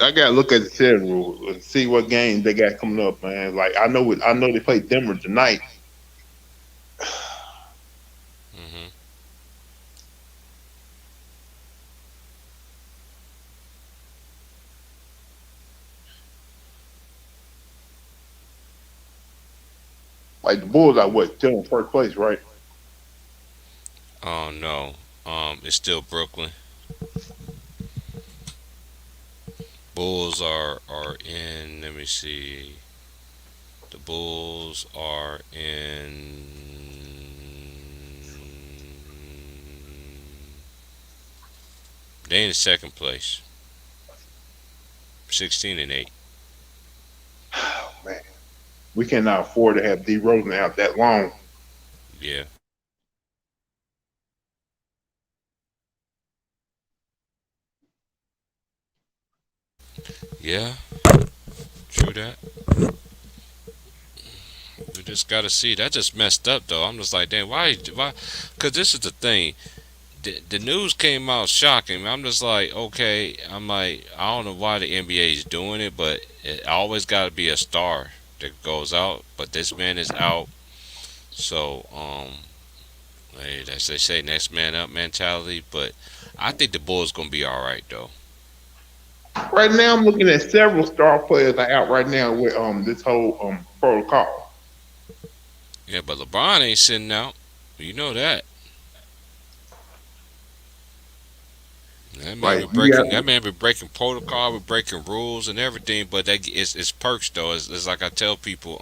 I gotta look at the schedule and see what games they got coming up, man. Like I know they play Denver tonight. Hmm. Like the Bulls are what still in first place, right? Oh no. It's still Brooklyn. Bulls are in. Let me see. The Bulls are in. They in second place, 16-8. Oh, man, we cannot afford to have D Rosen out that long. Yeah, yeah, true that. We just gotta see. That just messed up though. I'm just like, damn, why? Because this is the thing. The news came out shocking. I'm just like, okay. I'm like, I don't know why the NBA is doing it, but it always got to be a star that goes out. But this man is out, so hey, that's they say next man up mentality. But I think the Bulls gonna be all right though. Right now, I'm looking at several star players are out right now with this whole protocol. Yeah, but LeBron ain't sitting out. You know that. That man Like be you breaking. That got, man be breaking protocol, be breaking rules and everything. But it's perks though. It's like I tell people.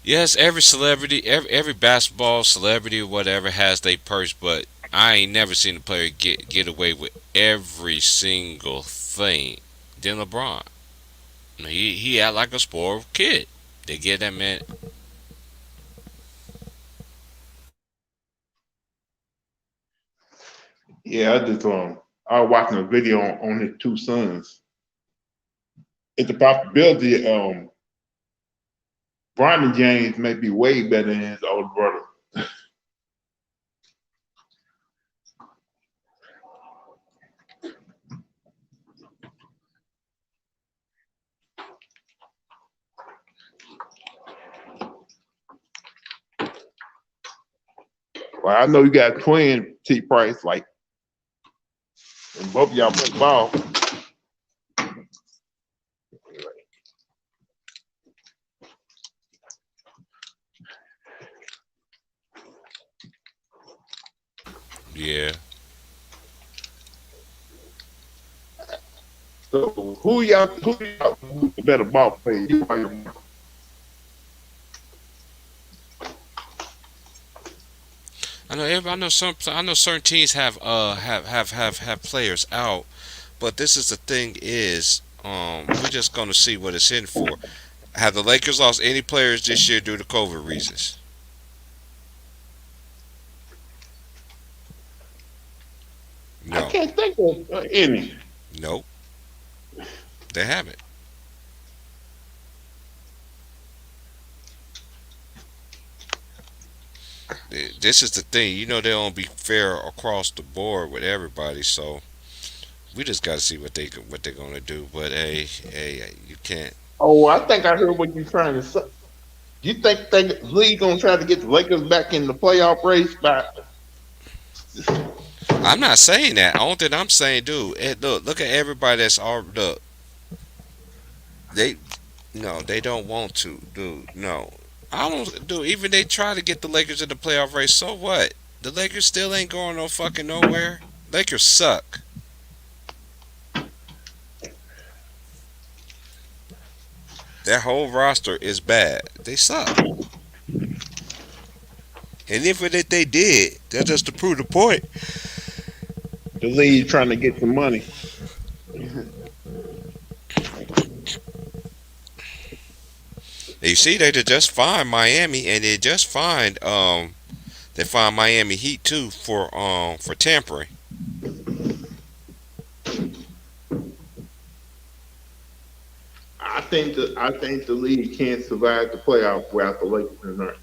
Yes, every celebrity, every basketball celebrity or whatever has their perks, but I ain't never seen a player get away with every single thing. Than LeBron. He act like a spoiled kid. They get that man. yeah, I was watching a video on his two sons. It's a possibility Bronny James may be way better than his older brother. Well, I know you got twin T Price, like, and both of y'all play ball. Yeah. So who y'all the better ball player? You or your brother? I know some. I know certain teams have players out, but this is the thing is, we're just gonna see what it's in for. Have the Lakers lost any players this year due to COVID reasons? I No. can't think of any. Nope. They haven't. This is the thing. You know they don't be fair across the board with everybody, so we just got to see what they're gonna do. But hey, you can't. Oh, I think I heard what you're trying to say. You think the league gonna try to get the Lakers back in the playoff race by? I'm not saying that. Only thing I'm saying, dude, look at everybody that's all look. They no, they don't want to, dude. No, I don't, dude. Even they try to get the Lakers in the playoff race. So what? The Lakers still ain't going no fucking nowhere. Lakers suck. Their whole roster is bad. They suck. And if they did, that's just to prove the point. The league trying to get some money. You see, they just fined Miami, and they just fined they fined Miami Heat too for tampering. I think the league can't survive the playoff without the Lakers in there.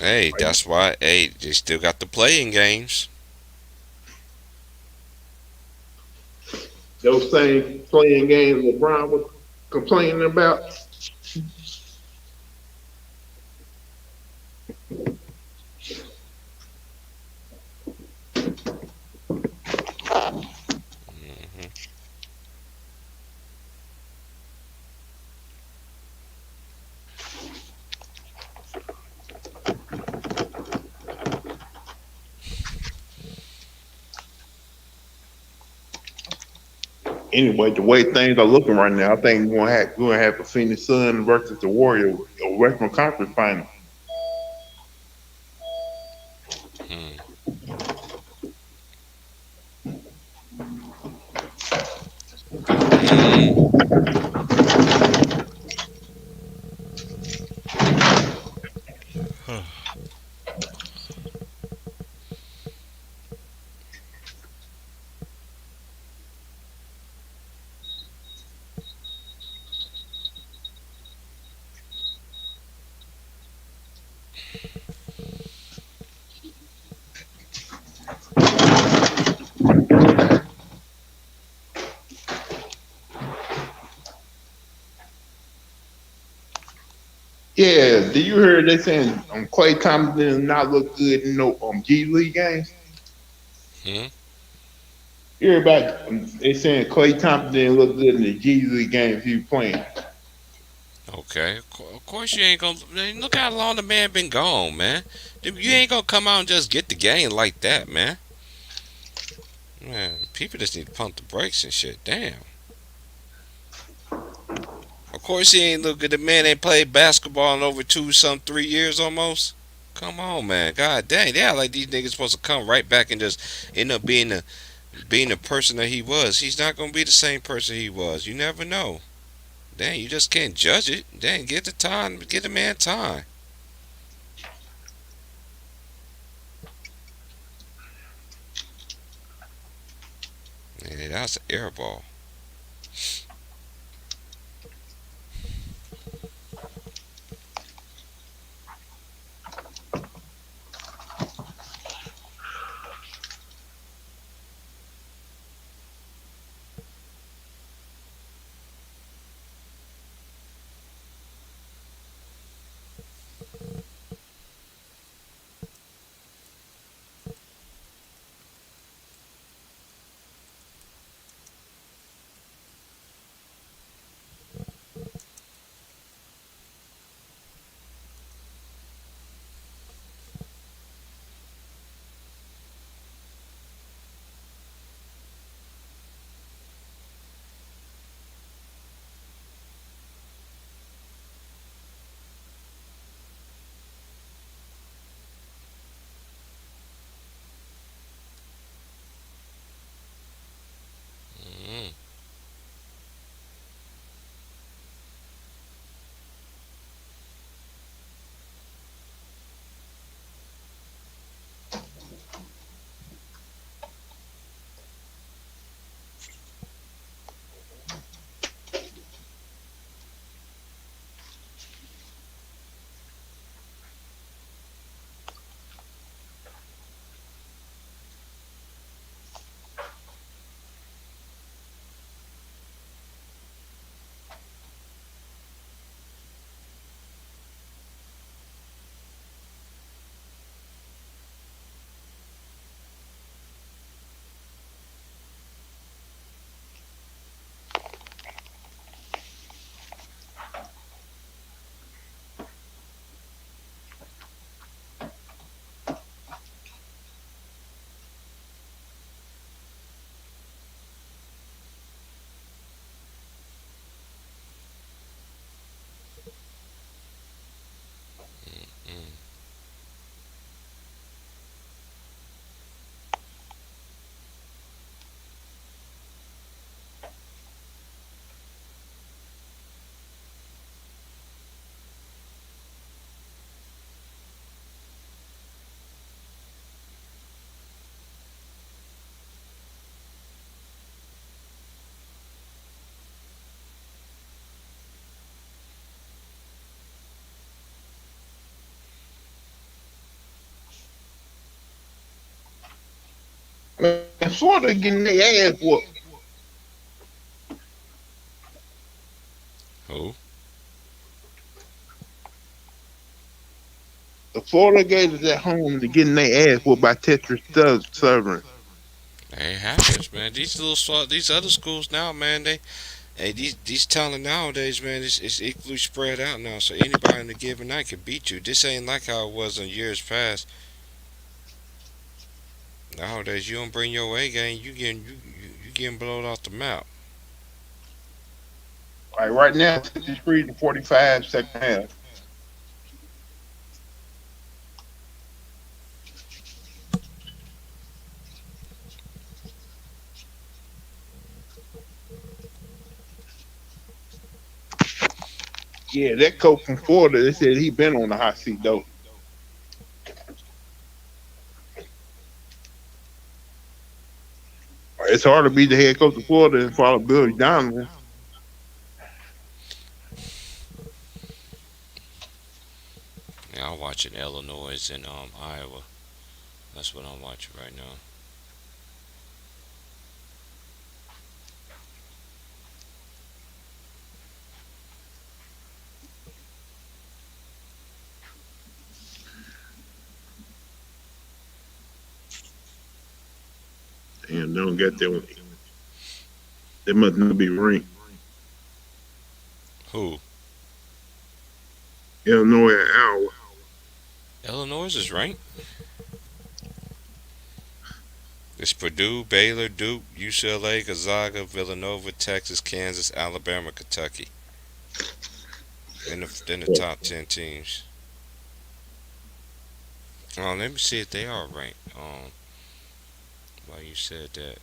Hey, that's why. Hey, they still got the playing games. Those same playing games LeBron was complaining about. Hmm. Anyway, the way things are looking right now, I think we're gonna have the Phoenix Suns versus the Warriors, a Western Conference final. Hmm. Mm. Yeah, do you hear they saying Clay Thompson did not look good in no G League games? Hmm. Everybody, they saying Clay Thompson didn't look good in the G League games he was playing. Okay. Of course you ain't gonna. Man, look how long the man been gone, man. You ain't gonna come out and just get the game like that, man. Man, people just need to pump the brakes and shit. Damn. Of course he ain't look good. The man ain't played basketball in over 3 years almost. Come on, man. God dang. Yeah, like these niggas supposed to come right back and just end up being the person that he was. He's not gonna be the same person he was. You never know. Dang, you just can't judge it. Dang, get the time. Get the man time. Yeah, that's an air ball. Man, Florida getting their ass whooped. Who? The Florida Gators at home, they're getting their ass whooped by Texas Southern. It happens, man. These other schools now, man. These talent nowadays, man, it's equally spread out now. So anybody in a given night can beat you. This ain't like how it was in years past. Nowadays, you don't bring your A game, you getting blown off the map. Like right now, 63 to 45 second half. Yeah, that coach from Florida, they said he been on the hot seat though. It's hard to be the head coach of Florida and follow Billy Donovan. Yeah, I'm watching Illinois and Iowa. That's what I'm watching right now. And they don't get them. They must not be ranked. Who? Illinois and Iowa. Illinois is ranked. It's Purdue, Baylor, Duke, UCLA, Gonzaga, Villanova, Texas, Kansas, Alabama, Kentucky. In the top 10 teams. Let me see if they are ranked. Why you said that?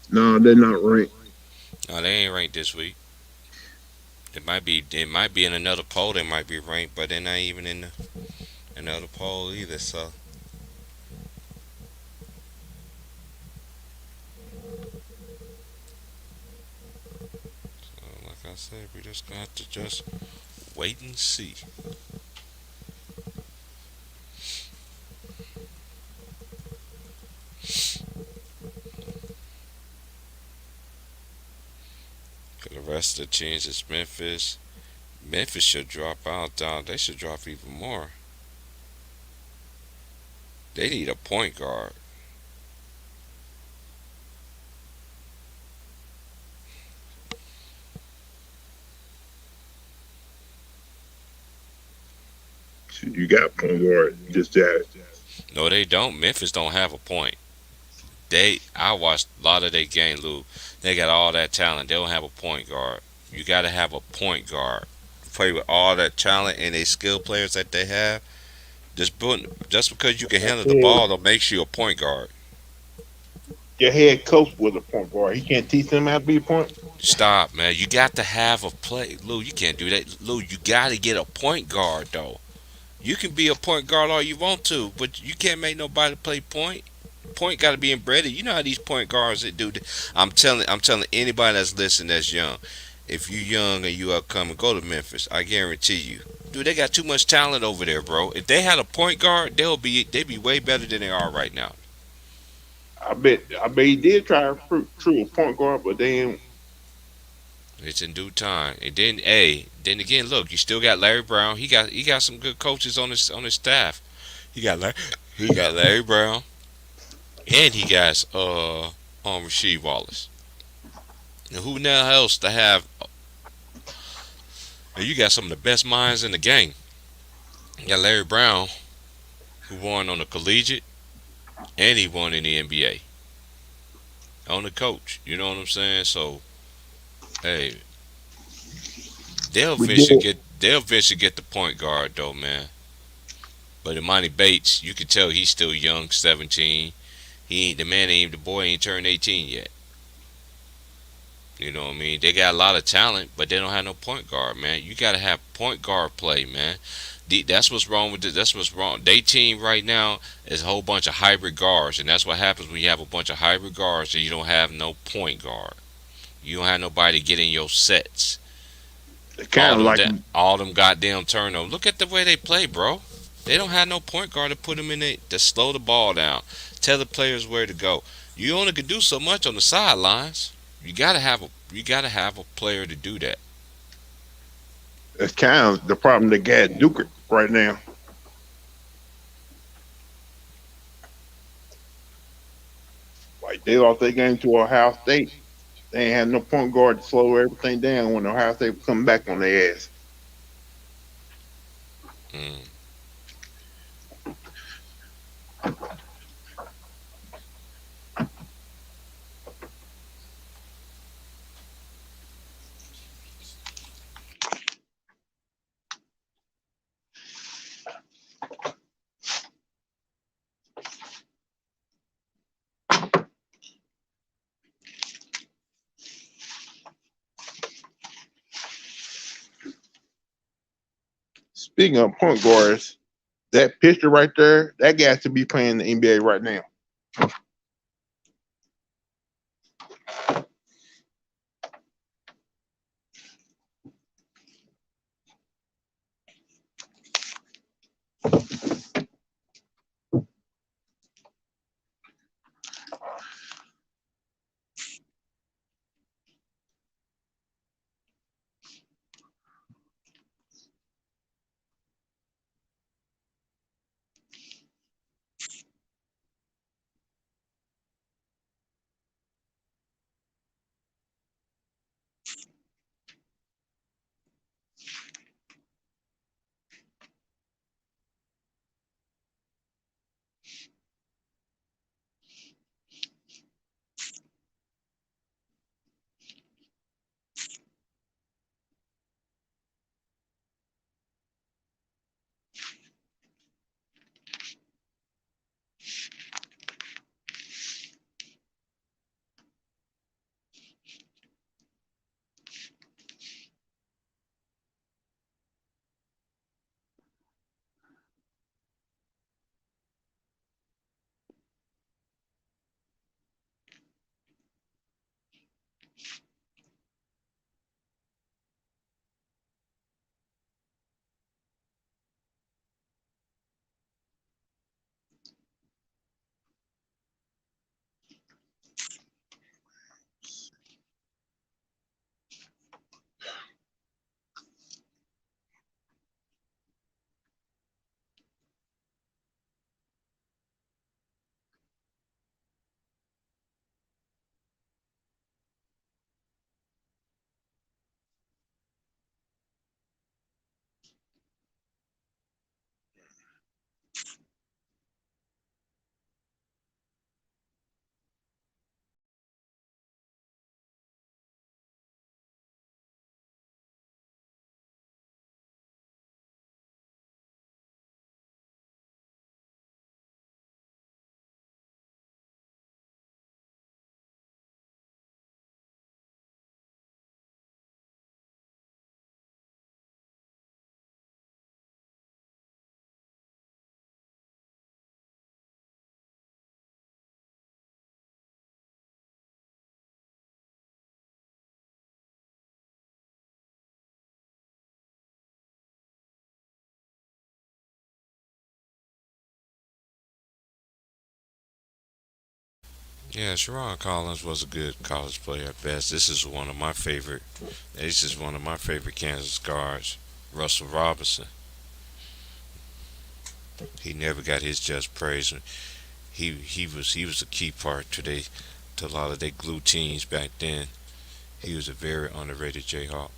No, they're not ranked. No, they ain't ranked this week. It might be. It might be in another poll. They might be ranked, but they're not even in another poll either. So like I said, we just got to just wait and see. For the rest of the teams, it's Memphis. Memphis should drop out, dog. They should drop even more. They need a point guard. You got point guard, just that. No, they don't. Memphis don't have a point. I watched a lot of their game, Lou. They got all that talent. They don't have a point guard. You got to have a point guard. Play with all that talent and they skill players that they have. Just because you can handle the ball, that makes you a point guard. Your head coach was a point guard. He can't teach them how to be a point. Stop, man. You got to have a play. Lou, you can't do that. Lou, you got to get a point guard, though. You can be a point guard all you want to, but you can't make nobody play point. Point got to be embedded. You know how these point guards that do. I'm telling anybody that's listening that's young. If you young and you upcoming, go to Memphis. I guarantee you, dude. They got too much talent over there, bro. If they had a point guard, they'd be way better than they are right now. I bet he did try to recruit a point guard, but they ain't. It's in due time. And then again, look, you still got Larry Brown. He got some good coaches on his staff. He got Larry Brown, and he got Rasheed Wallace. And who now else to have? And you got some of the best minds in the game. You got Larry Brown, who won on the collegiate, and he won in the NBA. On the coach, you know what I'm saying? So, hey, they'll eventually get the point guard though, man. But Imani Bates, you can tell he's still young, 17. The boy ain't turned 18 yet. You know what I mean? They got a lot of talent, but they don't have no point guard, man. You gotta have point guard play, man. That's what's wrong with it. That's what's wrong. They team right now is a whole bunch of hybrid guards, and that's what happens when you have a bunch of hybrid guards and you don't have no point guard. You don't have nobody to get in your sets. Kind of like All them goddamn turnovers. Look at the way they play, bro. They don't have no point guard to put them in it to slow the ball down. Tell the players where to go. You only can do so much on the sidelines. You gotta have a player to do that. it's kind of the problem they got Duke right now. Like they lost their game to Ohio State. They ain't had no point guard to slow everything down when Ohio State come back on their ass. Mm. Speaking of point guards, that picture right there, that guy should be playing the NBA right now. Yeah, Sharon Collins was a good college player at best. This is one of my favorite. This is one of my favorite Kansas guards, Russell Robinson. He never got his just praise. He was a key part to a lot of their glue teams back then. He was a very underrated Jayhawk.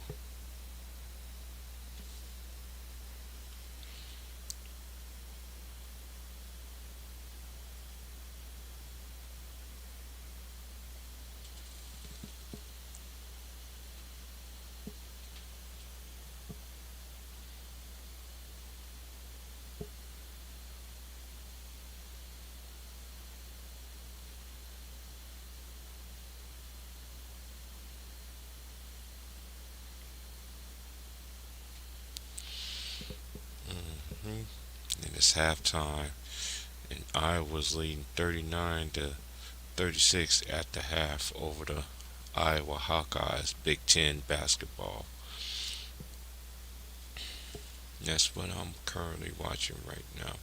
It's halftime, and Iowa's leading 39-36 at the half over the Iowa Hawkeyes. Big Ten basketball. That's what I'm currently watching right now.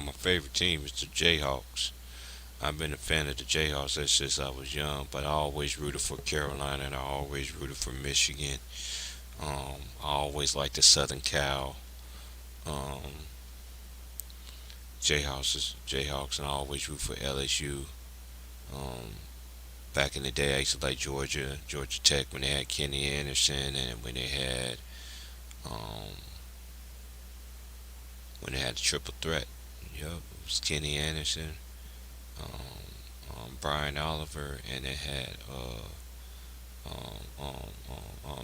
My favorite team is the Jayhawks. I've been a fan of the Jayhawks ever since I was young, but I always rooted for Carolina and I always rooted for Michigan. I always liked the Southern Cal. Um, Jayhawks, and I always root for LSU. Um, back in the day, I used to like Georgia Tech when they had Kenny Anderson, and um, when they had the triple threat. Yep, it was Kenny Anderson, Brian Oliver, and they had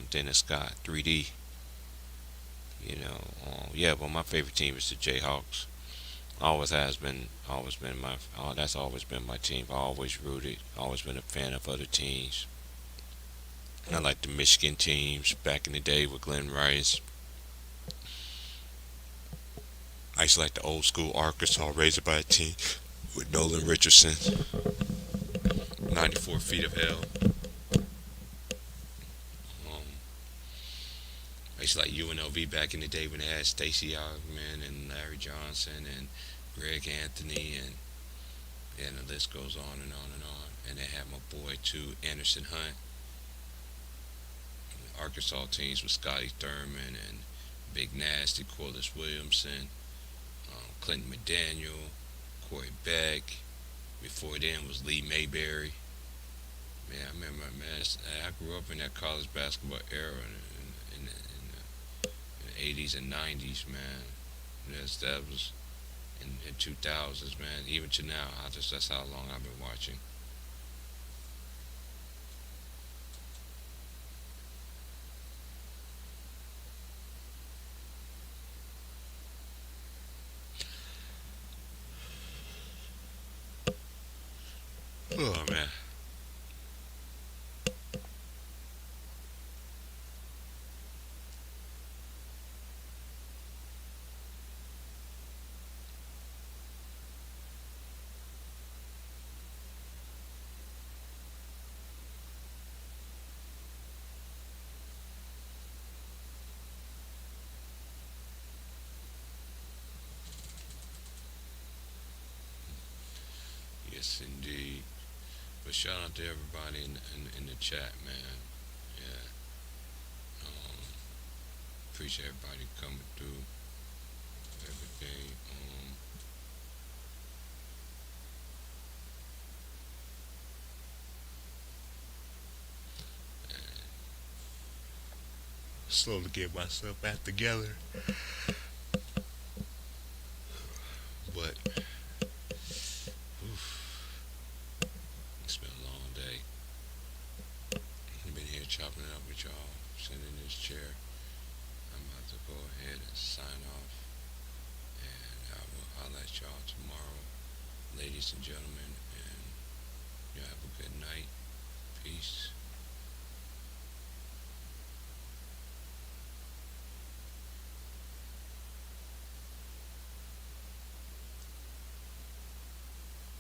Dennis Scott, 3D. Yeah. But my favorite team is the Jayhawks. Always been my. That's always been my team. I always rooted. Always been a fan of other teams. I like the Michigan teams back in the day with Glenn Rice. I used to like the old school Arkansas Razorback team with Nolan Richardson, 94 feet of hell. Um, I used to like UNLV back in the day when they had Stacey Augman and Larry Johnson and Greg Anthony, and the list goes on and on and on. And they had my boy too, Anderson Hunt. Arkansas teams with Scotty Thurman and Big Nasty, Corliss Williamson, Clinton McDaniel, Corey Beck. Before then was Lee Mayberry. Man, I remember, man, I grew up in that college basketball era in the 80s and 90s, man. That was in 2000s, man. Even to now, that's how long I've been watching. Oh man. Yes, indeed. But shout out to everybody in the chat, man. Yeah. Um, Appreciate everybody coming through everything. Slowly get myself back together. But oof, it's been a long day. I've been here chopping it up with y'all, sitting in this chair. I'm about to go ahead and sign off, and I'll let y'all tomorrow, ladies and gentlemen, and y'all have a good night. Peace.